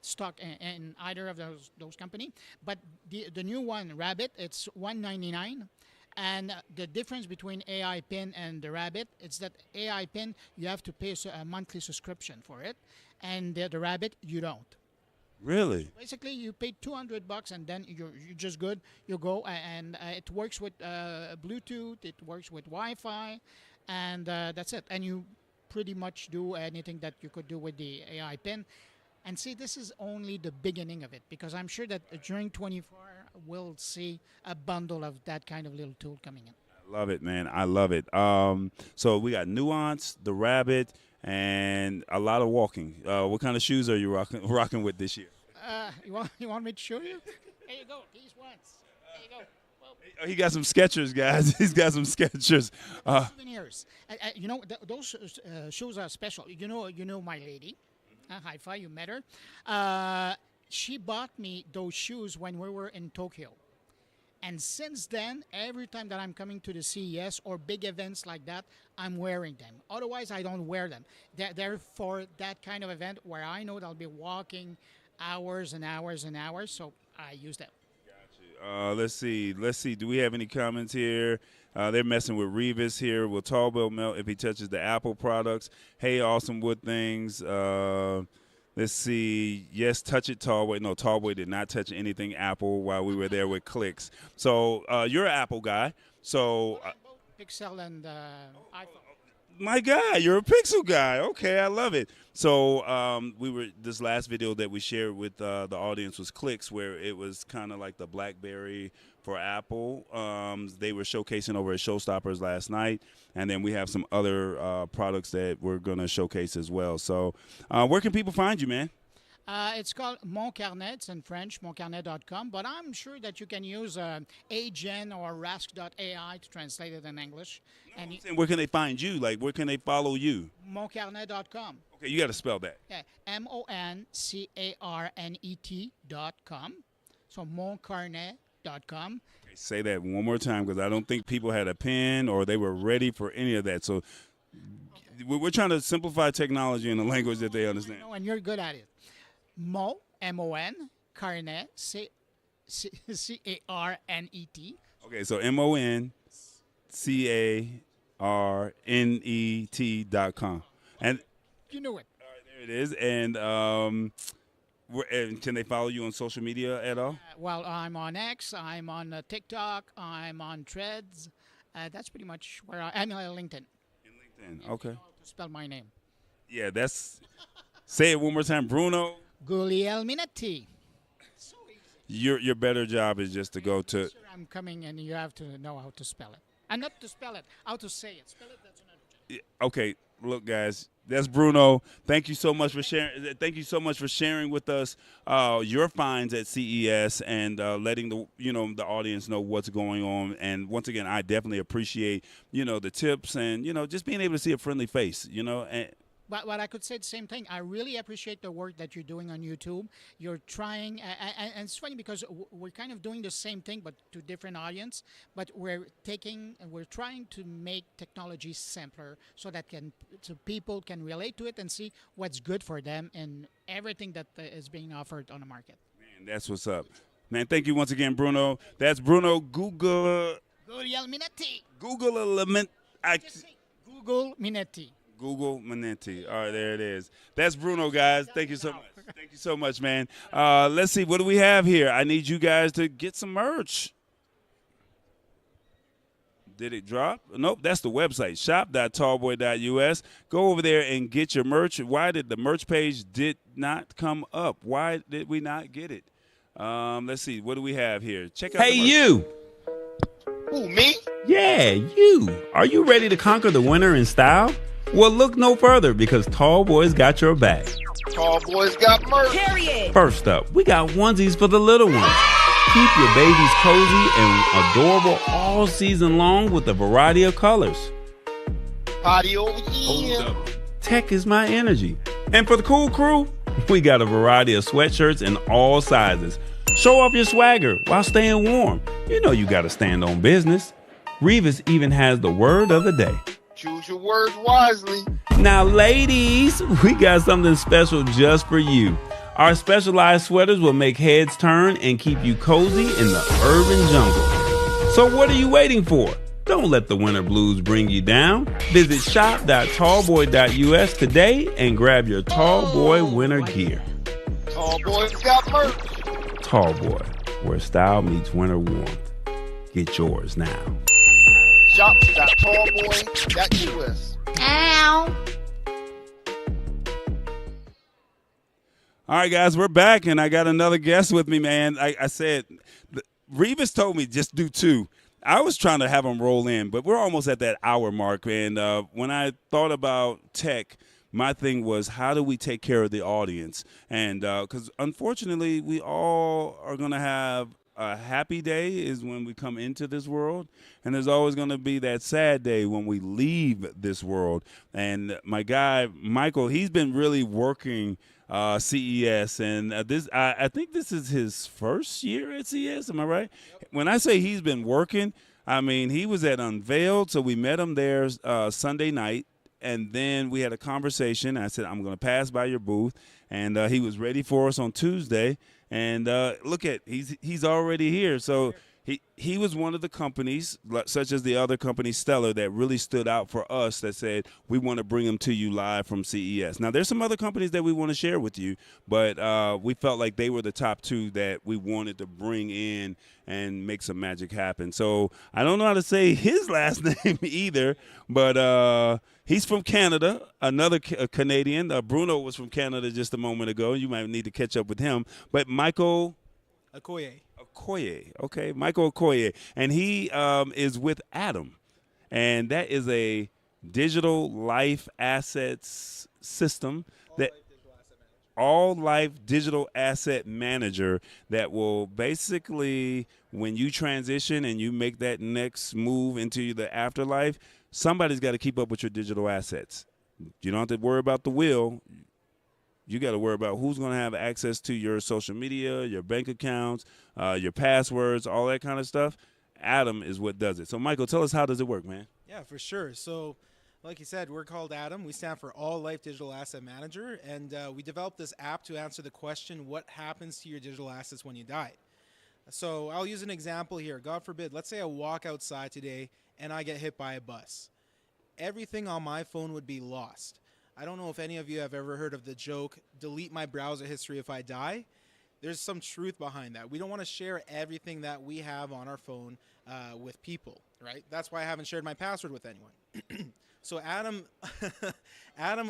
stock in either of those company. But the new one, Rabbit, it's $199. And the difference between AI Pin and the Rabbit, it's that AI Pin, you have to pay a monthly subscription for it. And the Rabbit, you don't. Really? Basically, you pay $200 and then you're just good. You go and it works with Bluetooth, it works with Wi-Fi, and that's it. And you pretty much do anything that you could do with the AI Pin. And see, this is only the beginning of it, because I'm sure that during 24 we'll see a bundle of that kind of little tool coming in. I love it, man. I love it. So we got Nuance, the Rabbit, and a lot of walking. What kind of shoes are you rocking with this year? You want me to show you? There you go. These ones. There you go. Well, He got some Skechers, guys. He's got some Skechers. souvenirs. Those shoes are special. You know my lady. Hi-Fi, you met her. She bought me those shoes when we were in Tokyo. And since then, every time that I'm coming to the CES or big events like that, I'm wearing them. Otherwise, I don't wear them. They're for that kind of event where I know that I'll be walking hours and hours and hours, so I use them. Let's see. Do we have any comments here? They're messing with Revis here. Will Tallboy melt if he touches the Apple products? Hey, awesome wood things. Let's see. Yes, touch it, Tallboy. No, Tallboy did not touch anything Apple while we were there with clicks. So you're an Apple guy. So Pixel and iPhone. my guy, you're a Pixel guy. Okay, I love it. So this last video that we shared with the audience was clicks, where it was kind of like the BlackBerry for Apple. They were showcasing over at Showstoppers last night, and then we have some other products that we're going to showcase as well. So where can people find you, man? It's called Mon Carnet. It's in French, moncarnet.com. But I'm sure that you can use Agen or Rask.ai to translate it in English. And where can they find you? Like, where can they follow you? Moncarnet.com. Okay, you got to spell that. Yeah, MONCARNET.com. So moncarnet.com. Okay, say that one more time, because I don't think people had a pen or they were ready for any of that. So we're trying to simplify technology in a language that they understand. And you're good at it. M-O-N, Carnet, C-A-R-N-E-T. Okay, so MONCARNET.com. And you knew it. all right, there it is. And can they follow you on social media at all? Well, I'm on X, I'm on TikTok, I'm on Threads. That's pretty much where I'm on LinkedIn. In LinkedIn, okay. To spell my name. Yeah, say it one more time, Bruno. Guglielminetti. So easy. Your better job is just to go to. Sure, I'm coming, and you have to know how to spell it. And not to spell it, how to say it. Spell it, that's another job. Okay, look, guys, that's Bruno. Thank you so much for sharing. Thank you so much for sharing with us your finds at CES and letting the audience know what's going on. And once again, I definitely appreciate the tips and just being able to see a friendly face. But I could say the same thing. I really appreciate the work that you're doing on YouTube. You're trying, and it's funny because we're kind of doing the same thing, but to different audience. But we're trying to make technology simpler so people can relate to it and see what's good for them and everything that is being offered on the market. Man, that's what's up. Man, thank you once again, Bruno. That's Bruno Guglielminetti. Google Element. Google Minetti. Guglielminetti. All right, there it is. That's Bruno, guys. Thank you so much. Thank you so much, man. Let's see. What do we have here? I need you guys to get some merch. Did it drop? Nope, that's the website, shop.tallboy.us. Go over there and get your merch. Why did the merch page did not come up? Why did we not get it? Let's see. What do we have here? Check out Hey, the merch. you. Who, me? Yeah, you. Are you ready to conquer the winter in style? Well, look no further because Tall Boy's got your back. Tall boys got merch. First up, we got onesies for the little ones. Keep your babies cozy and adorable all season long with a variety of colors. Party over here. Hold up. Tech is my energy. And for the cool crew, we got a variety of sweatshirts in all sizes. Show off your swagger while staying warm. You know you gotta stand on business. Revis even has the word of the day. Choose your words wisely. Now, ladies, we got something special just for you. Our specialized sweaters will make heads turn and keep you cozy in the urban jungle. So what are you waiting for? Don't let the winter blues bring you down. Visit shop.tallboy.us today and grab your Tall Boy winter gear. Tall boys got merch. Tall Boy, where style meets winter warmth. Get yours now. Shop.tallboy.us. All right, guys, we're back, and I got another guest with me, man. I said, Revis told me just do 2. I was trying to have them roll in, but we're almost at that hour mark. And when I thought about tech, my thing was, how do we take care of the audience? And because unfortunately, we all are going to have a happy day is when we come into this world, and there's always going to be that sad day when we leave this world. And my guy, Michael, he's been really working CES, and I think this is his first year at CES. Am I right? Yep. When I say he's been working, I mean he was at Unveiled, so we met him there Sunday night, and then we had a conversation. I said, I'm going to pass by your booth, and he was ready for us on Tuesday. And look at he's already here. So he was one of the companies, such as the other company, Stellar, that really stood out for us that said, we want to bring them to you live from CES. Now, there's some other companies that we want to share with you, but we felt like they were the top 2 that we wanted to bring in and make some magic happen. So I don't know how to say his last name either, but he's from Canada, another Canadian. Bruno was from Canada just a moment ago. You might need to catch up with him. But Michael Okoye. Okay, Michael Okoye. And he is with Adam. And that is a digital life assets system all life digital asset manager that will basically, when you transition and you make that next move into the afterlife, somebody's got to keep up with your digital assets. You don't have to worry about the will. You got to worry about who's going to have access to your social media, your bank accounts, your passwords, all that kind of stuff. Adam is what does it. So, Michael, tell us, how does it work, man? Yeah, for sure. So, like you said, we're called Adam. We stand for All Life Digital Asset Manager, and we developed this app to answer the question, what happens to your digital assets when you die? So I'll use an example here. God forbid, let's say I walk outside today and I get hit by a bus. Everything on my phone would be lost. I don't know if any of you have ever heard of the joke, delete my browser history if I die. There's some truth behind that. We don't want to share everything that we have on our phone with people, right? That's why I haven't shared my password with anyone. So Adam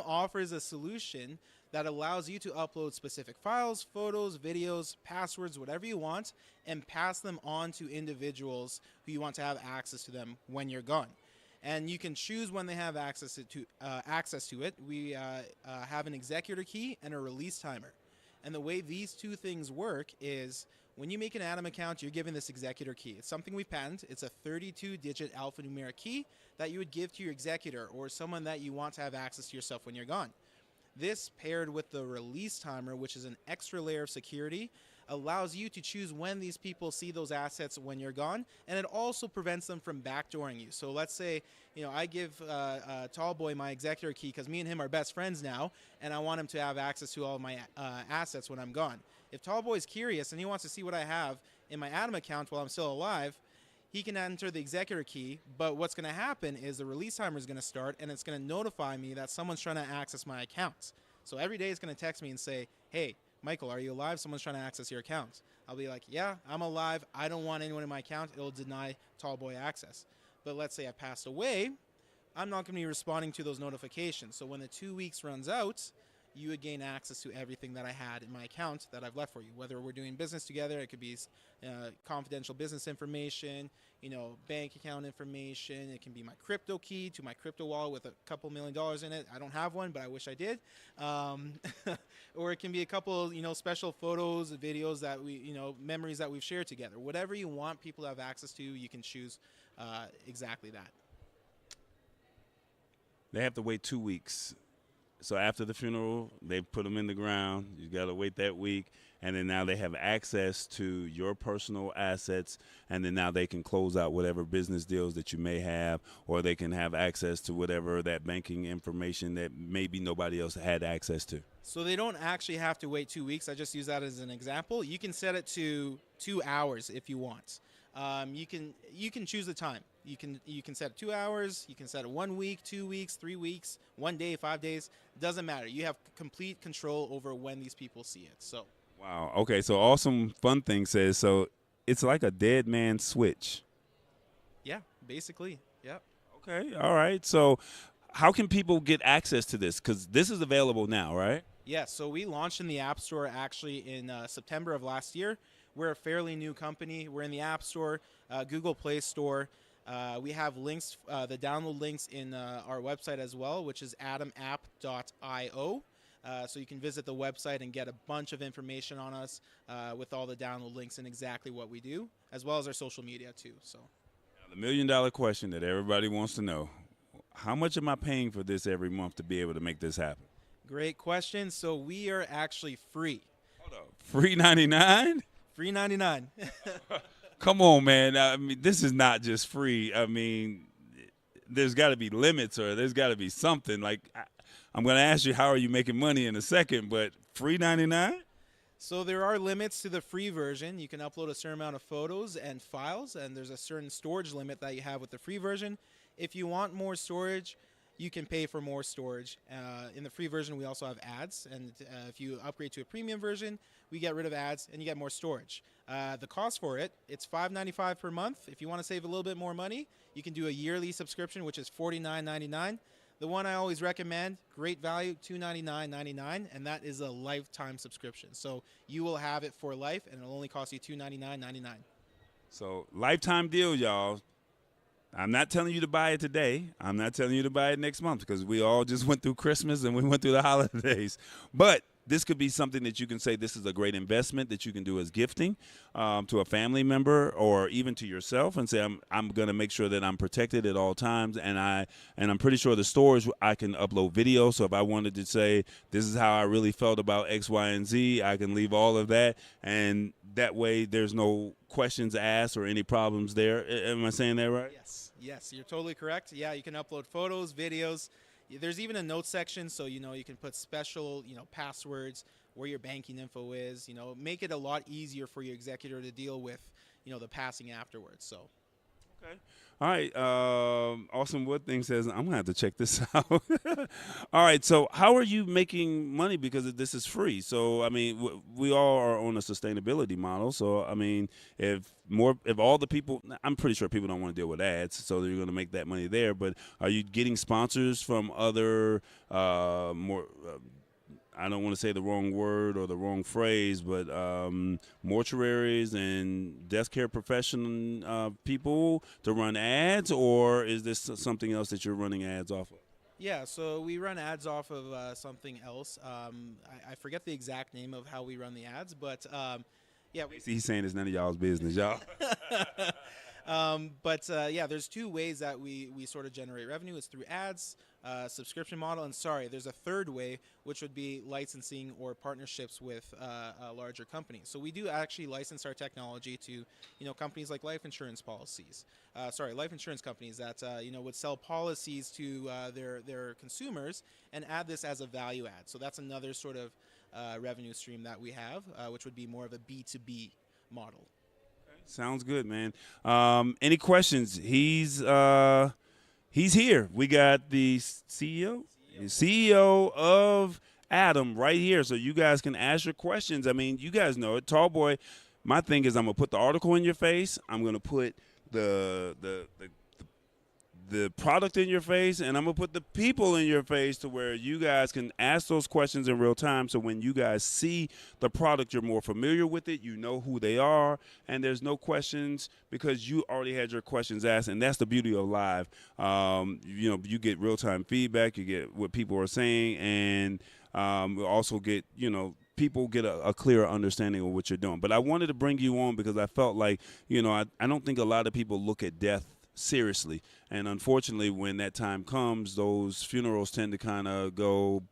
offers a solution that allows you to upload specific files, photos, videos, passwords, whatever you want, and pass them on to individuals who you want to have access to them when you're gone. And you can choose when they have access to it. We have an executor key and a release timer. And the way these two things work is when you make an Adam account, you're given this executor key. It's something we patent. It's a 32-digit alphanumeric key that you would give to your executor or someone that you want to have access to yourself when you're gone. This, paired with the release timer, which is an extra layer of security, allows you to choose when these people see those assets when you're gone, and it also prevents them from backdooring you. So let's say, I give Tallboy my executor key because me and him are best friends now, and I want him to have access to all of my assets when I'm gone. If Tallboy's curious and he wants to see what I have in my Adam account while I'm still alive, he can enter the executor key, but what's going to happen is the release timer is going to start, and it's going to notify me that someone's trying to access my account. So every day it's going to text me and say, hey, Michael, are you alive? Someone's trying to access your account. I'll be like, yeah, I'm alive. I don't want anyone in my account. It'll deny Tallboy access. But let's say I passed away, I'm not going to be responding to those notifications. So when the 2 weeks runs out, you would gain access to everything that I had in my account that I've left for you. Whether we're doing business together, it could be confidential business information, bank account information. It can be my crypto key to my crypto wallet with a couple $1 million in it. I don't have one, but I wish I did. Or it can be a couple, special photos, videos that memories that we've shared together. Whatever you want people to have access to, you can choose exactly that. They have to wait 2 weeks. So after the funeral, they put them in the ground. You got to wait that week. And then now they have access to your personal assets. And then now they can close out whatever business deals that you may have, or they can have access to whatever that banking information that maybe nobody else had access to. So they don't actually have to wait 2 weeks. I just use that as an example. You can set it to 2 hours if you want. You can choose the time. You can set 2 hours. You can set it 1 week, 2 weeks, 3 weeks, 1 day, 5 days. Doesn't matter. You have complete control over when these people see it. So. Wow. Okay. So Awesome Fun Thing says, so it's like a dead man switch. Yeah, basically. Yeah. Okay. All right. So how can people get access to this? Because this is available now, right? Yeah. So we launched in the App Store actually in September of last year. We're a fairly new company. We're in the App Store, Google Play Store. We have links, the download links in our website as well, which is AdamApp.io. So you can visit the website and get a bunch of information on us with all the download links and exactly what we do, as well as our social media too. So, now, the $1 million question that everybody wants to know: how much am I paying for this every month to be able to make this happen? Great question. So we are actually free. Hold up, free 99? Free 99. Come on, man. I mean, this is not just free. I mean, there's got to be limits, or there's got to be something. Like, I'm going to ask you, how are you making money in a second, but free 99? So there are limits to the free version. You can upload a certain amount of photos and files, and there's a certain storage limit that you have with the free version. If you want more storage, you can pay for more storage. In the free version, we also have ads, and if you upgrade to a premium version, we get rid of ads and you get more storage. The cost for it, it's $5.95 per month. If you want to save a little bit more money, you can do a yearly subscription, which is $49.99. The one I always recommend, great value, $299.99, and that is a lifetime subscription. So you will have it for life, and it'll only cost you $299.99. So lifetime deal, y'all. I'm not telling you to buy it today. I'm not telling you to buy it next month, because we all just went through Christmas and we went through the holidays. But this could be something that you can say this is a great investment that you can do as gifting to a family member, or even to yourself, and say I'm going to make sure that I'm protected at all times. And I'm pretty sure the storage, I can upload video. So if I wanted to say this is how I really felt about X, Y, and Z, I can leave all of that, and that way there's no questions asked or any problems there. Am I saying that right? Yes, you're totally correct. Yeah, you can upload photos, videos. There's even a notes section, so you can put special passwords, where your banking info is. Make it a lot easier for your executor to deal with the passing afterwards. So. Okay. All right. Awesome Wood Thing says, I'm going to have to check this out. All right. So how are you making money? Because this is free. So, I mean, we all are on a sustainability model. So, I mean, if all the people, I'm pretty sure people don't want to deal with ads, so you're going to make that money there. But are you getting sponsors from other more I don't want to say the wrong word or the wrong phrase, but mortuaries and death care professional people to run ads, or is this something else that you're running ads off of? Yeah, so we run ads off of something else. I forget the exact name of how we run the ads, but yeah. He's saying it's none of y'all's business, y'all. Yeah, there's two ways that we sort of generate revenue. It's through ads, subscription model, and there's a third way, which would be licensing or partnerships with larger companies. So we do actually license our technology to companies like life insurance companies that would sell policies to their consumers and add this as a value add. So that's another sort of revenue stream that we have, which would be more of a B2B model. Sounds good, man. Any questions? He's here. We got the CEO of Adam right here, so you guys can ask your questions. I mean, you guys know it. Tall boy, my thing is I'm going to put the article in your face. I'm going to put the product in your face, and I'm going to put the people in your face to where you guys can ask those questions in real time. So when you guys see the product, you're more familiar with it. You know who they are, and there's no questions because you already had your questions asked, and that's the beauty of live. You get real-time feedback. You get what people are saying, and we also get, people get a clearer understanding of what you're doing. But I wanted to bring you on because I felt like, I don't think a lot of people look at death seriously. And unfortunately, when that time comes, those funerals tend to kind of go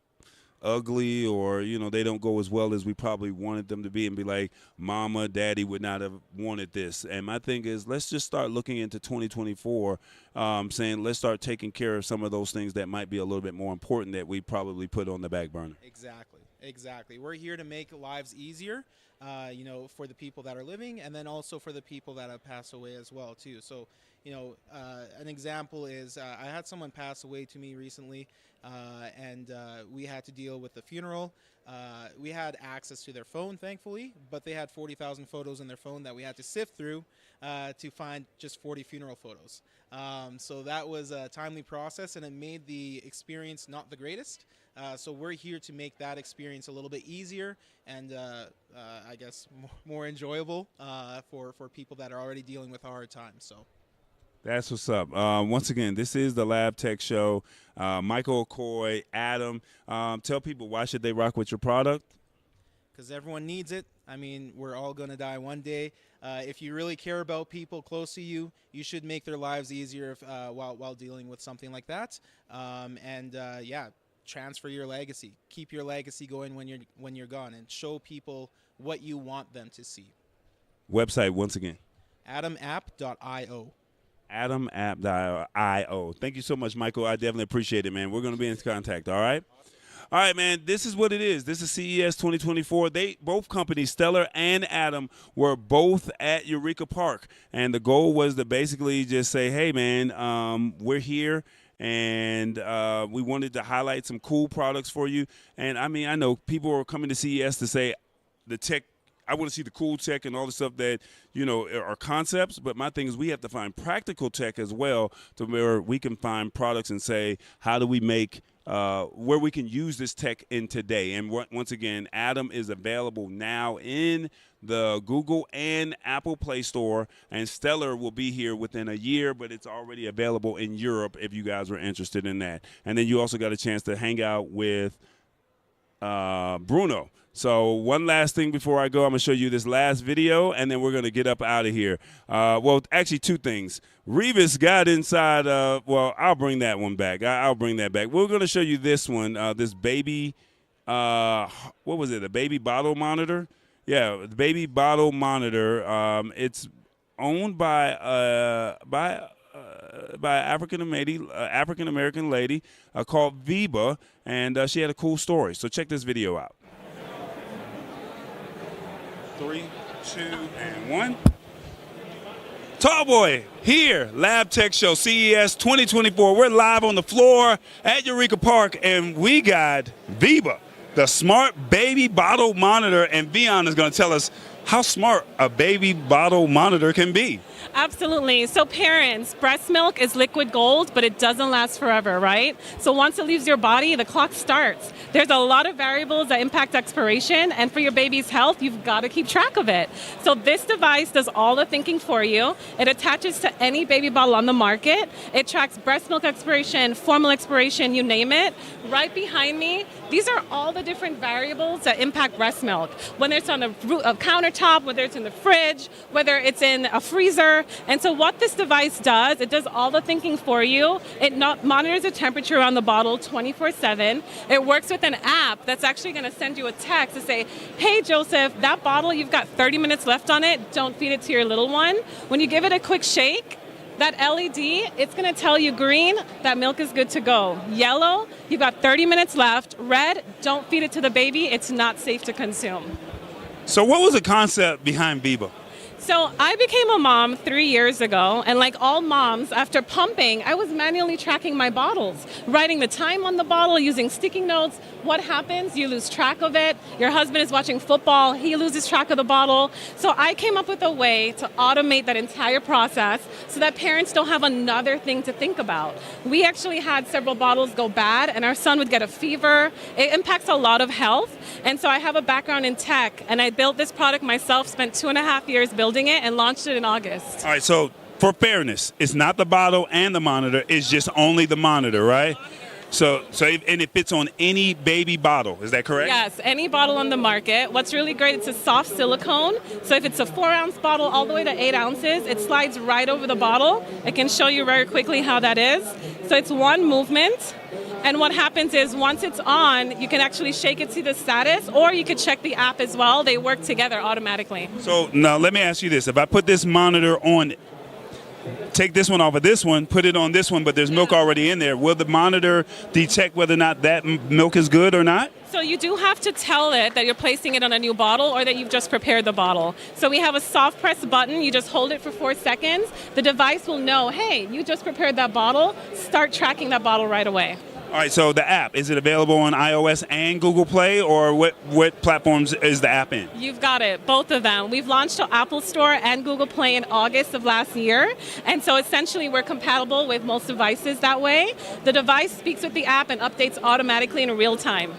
ugly, or they don't go as well as we probably wanted them to be, and be like, mama, daddy would not have wanted this. And my thing is, let's just start looking into 2024, saying let's start taking care of some of those things that might be a little bit more important that we probably put on the back burner. Exactly. We're here to make lives easier, for the people that are living, and then also for the people that have passed away as well too. So an example is I had someone pass away to me recently, and we had to deal with the funeral. We had access to their phone, thankfully, but they had 40,000 photos in their phone that we had to sift through to find just 40 funeral photos. So that was a timely process, and it made the experience not the greatest. So we're here to make that experience a little bit easier and I guess more enjoyable for people that are already dealing with a hard time. So. That's what's up. Once again, this is the Lab Tech Show. Michael Okoye, Adam. Tell people, why should they rock with your product? Because everyone needs it. I mean, we're all going to die one day. If you really care about people close to you, you should make their lives easier while dealing with something like that. Transfer your legacy. Keep your legacy going when you're gone, and show people what you want them to see. Website once again. AdamApp.io. AdamApp.io. Thank you so much, Michael. I definitely appreciate it, man. We're going to be in contact, all right? All right, man, this is what it is. This is CES 2024. Both companies, Stellar and Adam, were both at Eureka Park. And the goal was to basically just say, hey, man, we're here. And we wanted to highlight some cool products for you. And, I mean, I know people are coming to CES to say the tech, I want to see the cool tech and all the stuff that, are concepts. But my thing is we have to find practical tech as well, to where we can find products and say, how do we make where we can use this tech in today. And once again, Adam is available now in the Google and Apple Play Store, and Stellar will be here within a year, but it's already available in Europe if you guys are interested in that. And then you also got a chance to hang out with Bruno. So one last thing before I go, I'm going to show you this last video, and then we're going to get up out of here. Well, actually, two things. Revis got inside I'll bring that one back. I'll bring that back. We're going to show you this one, this baby, what was it, a baby bottle monitor? Yeah, the baby bottle monitor. It's owned by African American lady called Veba, and she had a cool story. So check this video out. 3, 2, and 1. Tall Boy here, Lab Tech Show, CES 2024. We're live on the floor at Eureka Park, and we got Veba, the smart baby bottle monitor, and Vion is going to tell us how smart a baby bottle monitor can be. Absolutely. So parents, breast milk is liquid gold, but it doesn't last forever, right? So once it leaves your body, the clock starts. There's a lot of variables that impact expiration, and for your baby's health, you've got to keep track of it. So this device does all the thinking for you. It attaches to any baby bottle on the market. It tracks breast milk expiration, formula expiration, you name it. Right behind me, these are all the different variables that impact breast milk. Whether it's on a countertop, whether it's in the fridge, whether it's in a freezer. And so what this device does, it does all the thinking for you. It monitors the temperature on the bottle 24/7. It works with an app that's actually going to send you a text to say, hey, Joseph, that bottle, you've got 30 minutes left on it. Don't feed it to your little one. When you give it a quick shake, that LED, it's going to tell you green, that milk is good to go. Yellow, you've got 30 minutes left. Red, don't feed it to the baby. It's not safe to consume. So what was the concept behind Veba? So I became a mom 3 years ago, and like all moms, after pumping, I was manually tracking my bottles, writing the time on the bottle, using sticky notes. What happens? You lose track of it. Your husband is watching football. He loses track of the bottle. So I came up with a way to automate that entire process so that parents don't have another thing to think about. We actually had several bottles go bad, and our son would get a fever. It impacts a lot of health. And so I have a background in tech, and I built this product myself, spent 2.5 years building it, and launched it in August. All right, so for fairness, it's not the bottle and the monitor, it's just only the monitor, right? And it fits on any baby bottle, is that correct? Yes, any bottle on the market. What's really great, it's a soft silicone. So if it's a 4-ounce bottle all the way to 8 ounces, it slides right over the bottle. I can show you very quickly how that is. So it's one movement. And what happens is once it's on, you can actually shake it, see the status, or you could check the app as well. They work together automatically. So now let me ask you this. If I put this monitor on, take this one off of this one, put it on this one, but there's milk already in there, will the monitor detect whether or not that milk is good or not? So you do have to tell it that you're placing it on a new bottle or that you've just prepared the bottle. So we have a soft press button. You just hold it for 4 seconds. The device will know, hey, you just prepared that bottle. Start tracking that bottle right away. All right, so the app, is it available on iOS and Google Play, or what platforms is the app in? You've got it, both of them. We've launched to Apple Store and Google Play in August of last year. And so essentially we're compatible with most devices that way. The device speaks with the app and updates automatically in real time.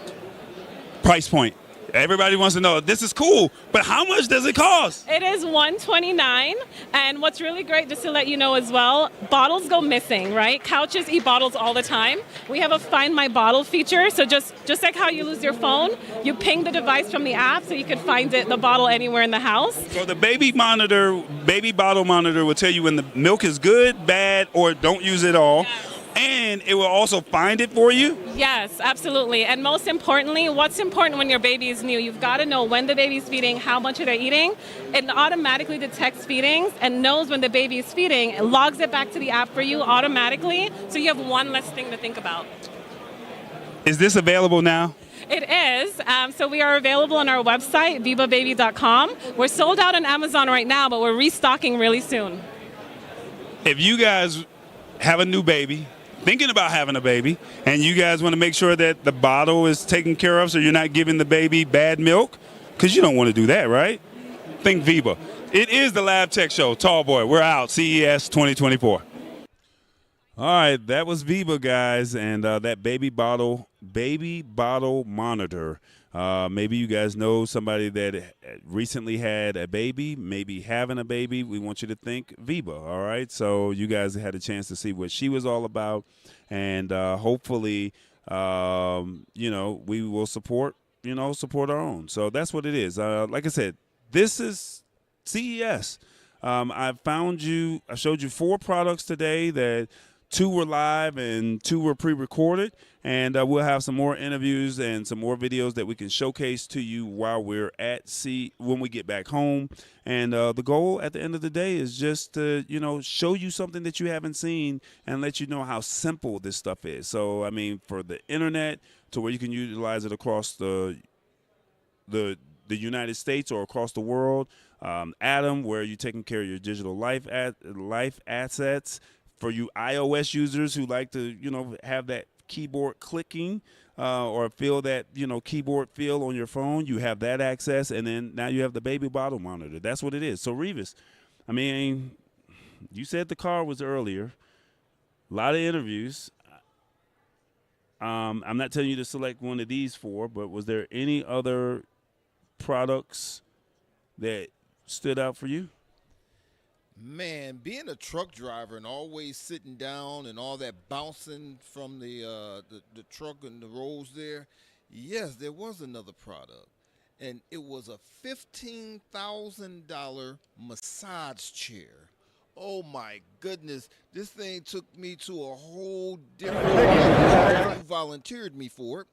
Price point. Everybody wants to know, this is cool, but how much does it cost? It is $129, and what's really great, just to let you know as well, bottles go missing, right? Couches eat bottles all the time. We have a Find My Bottle feature, so just like how you lose your phone, you ping the device from the app so you can find the bottle anywhere in the house. So the baby bottle monitor will tell you when the milk is good, bad, or don't use it all. Yes. And it will also find it for you? Yes, absolutely. And most importantly, what's important when your baby is new, you've got to know when the baby's feeding, how much are they eating. It automatically detects feedings and knows when the baby is feeding and logs it back to the app for you automatically, so you have one less thing to think about. Is this available now? It is. So we are available on our website, vebababy.com. We're sold out on Amazon right now, but we're restocking really soon. If you guys have a new baby, thinking about having a baby, and you guys want to make sure that the bottle is taken care of so you're not giving the baby bad milk, because you don't want to do that, right? Think Veba. It is the Lab Tech Show. Tall Boy, we're out. CES 2024. All right, that was Veba, guys, and that baby bottle monitor. Maybe you guys know somebody that recently had a baby, maybe having a baby. We want you to think Veba, all right? So you guys had a chance to see what she was all about, and hopefully, we will support our own. So that's what it is. Like I said, this is CES. I showed you 4 products today that 2 were live and 2 were pre-recorded, and we'll have some more interviews and some more videos that we can showcase to you while we're when we get back home. And the goal at the end of the day is just to show you something that you haven't seen and let you know how simple this stuff is. So I mean, for the internet, to where you can utilize it across the United States or across the world. Adam, where you're taking care of your digital life assets. For you iOS users who like to, have that keyboard clicking or feel that, keyboard feel on your phone, you have that access. And then now you have the baby bottle monitor. That's what it is. So, Revis, I mean, you said the car was earlier. A lot of interviews. I'm not telling you to select one of these 4, but was there any other products that stood out for you? Man, being a truck driver and always sitting down and all that bouncing from the truck and the roads there, yes, there was another product. And it was a $15,000 massage chair. Oh, my goodness. This thing took me to a whole different level. You volunteered me for it.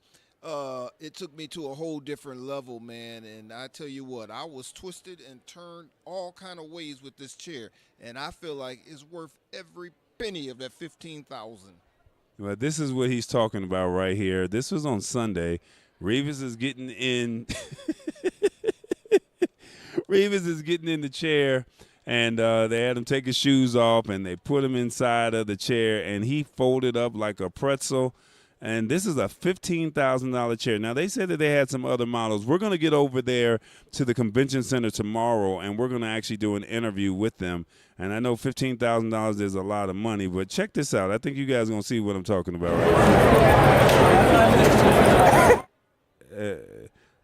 It took me to a whole different level, man, and I tell you what, I was twisted and turned all kind of ways with this chair, and I feel like it's worth every penny of that $15,000. Well, this is what he's talking about right here. This was on Sunday. Revis is getting in. Revis is getting in the chair, and they had him take his shoes off, and they put him inside of the chair, and he folded up like a pretzel. And this is a $15,000 chair. Now, they said that they had some other models. We're going to get over there to the convention center tomorrow, and we're going to actually do an interview with them. And I know $15,000 is a lot of money, but check this out. I think you guys are going to see what I'm talking about right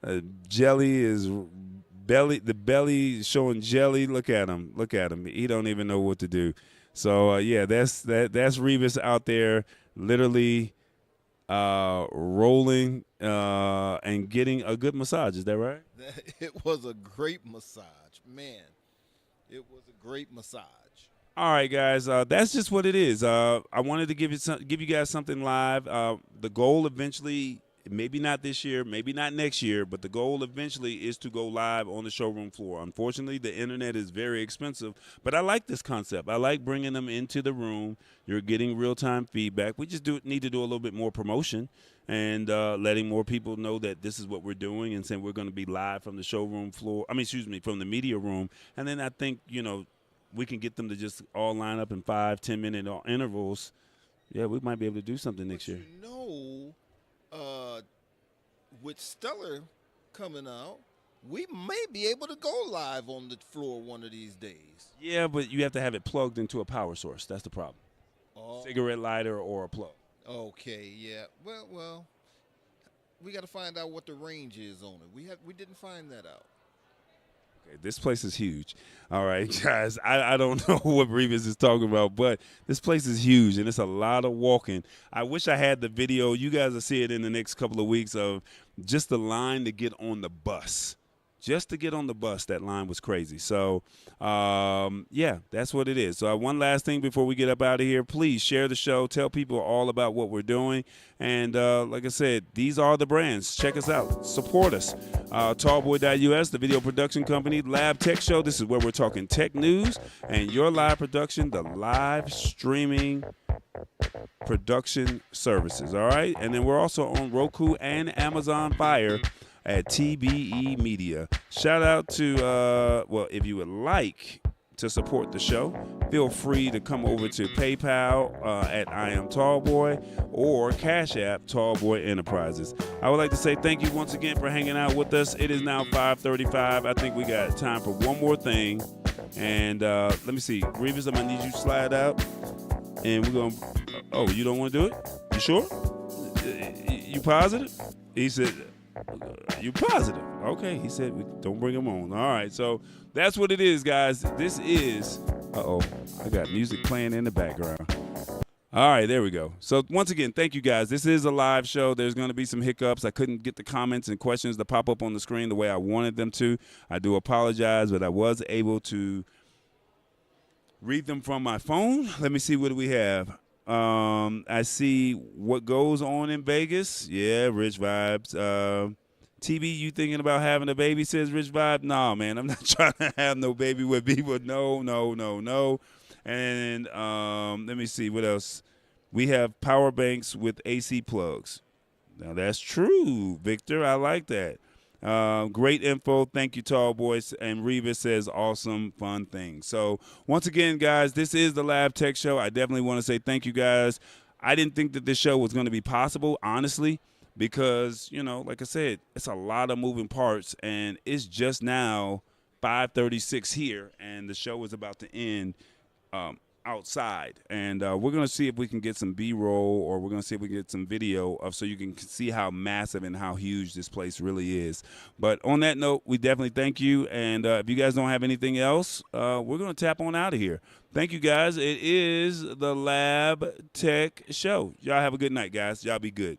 now. Jelly is the belly showing jelly. Look at him. Look at him. He don't even know what to do. So, yeah, that's Revis out there literally rolling and getting a good massage. Is that right? It was a great massage. Man, it was a great massage. All right, guys, that's just what it is. I wanted to give you guys something live. The goal eventually, maybe not this year, maybe not next year, but the goal eventually is to go live on the showroom floor. Unfortunately, the internet is very expensive, but I like this concept. I like bringing them into the room. You're getting real-time feedback. We just need to do a little bit more promotion and letting more people know that this is what we're doing and saying we're going to be live from the showroom floor. From the media room. And then I think, we can get them to just all line up in 5-10-minute intervals. Yeah, we might be able to do something next year. With Stellar coming out, we may be able to go live on the floor one of these days. Yeah, but you have to have it plugged into a power source. That's the problem. Oh. Cigarette lighter or a plug. Okay, yeah. Well, we got to find out what the range is on it. We didn't find that out. Okay, this place is huge. All right, guys, I don't know what Revis is talking about, but this place is huge, and it's a lot of walking. I wish I had the video. You guys will see it in the next couple of weeks of just the line to get on the bus. Just to get on the bus, that line was crazy. So, yeah, that's what it is. So one last thing before we get up out of here. Please share the show. Tell people all about what we're doing. And like I said, these are the brands. Check us out. Support us. Tallboy.us, the video production company. Lab Tech Show. This is where we're talking tech news. And your live production, the live streaming production services. All right? And then we're also on Roku and Amazon Fire at TBE Media. Shout out to, if you would like to support the show, feel free to come over to PayPal at I Am Tallboy or Cash App Tallboy Enterprises. I would like to say thank you once again for hanging out with us. It is now 5:35. I think we got time for one more thing. And let me see. Revis, I'm going to need you to slide out. And we're going to, oh, you don't want to do it? You sure? You positive? He said, you positive? Okay, he said, don't bring him on. All right, so that's what it is, guys. This is, I got music playing in the background. All right, there we go. So once again, thank you, guys. This is a live show. There's going to be some hiccups. I couldn't get the comments and questions to pop up on the screen the way I wanted them to. I do apologize, but I was able to read them from my phone. Let me see, what do we have? I see what goes on in Vegas. Yeah, Rich Vibes. TB, you thinking about having a baby, says Rich Vibe? Nah, man, I'm not trying to have no baby with people. No. And let me see, what else? We have power banks with AC plugs. Now, that's true, Victor. I like that. Great info. Thank you, Tall Boys. And Revis says awesome, fun things. So once again, guys, this is the Lab Tech Show. I definitely want to say thank you, guys. I didn't think that this show was going to be possible, honestly, because, like I said, it's a lot of moving parts, and it's just now 5:36 here, and the show is about to end outside. And we're going to see if we can get some B-roll, or we're going to see if we can get some video so you can see how massive and how huge this place really is. But on that note, we definitely thank you. And if you guys don't have anything else, we're going to tap on out of here. Thank you, guys. It is the Lab Tech Show. Y'all have a good night, guys. Y'all be good.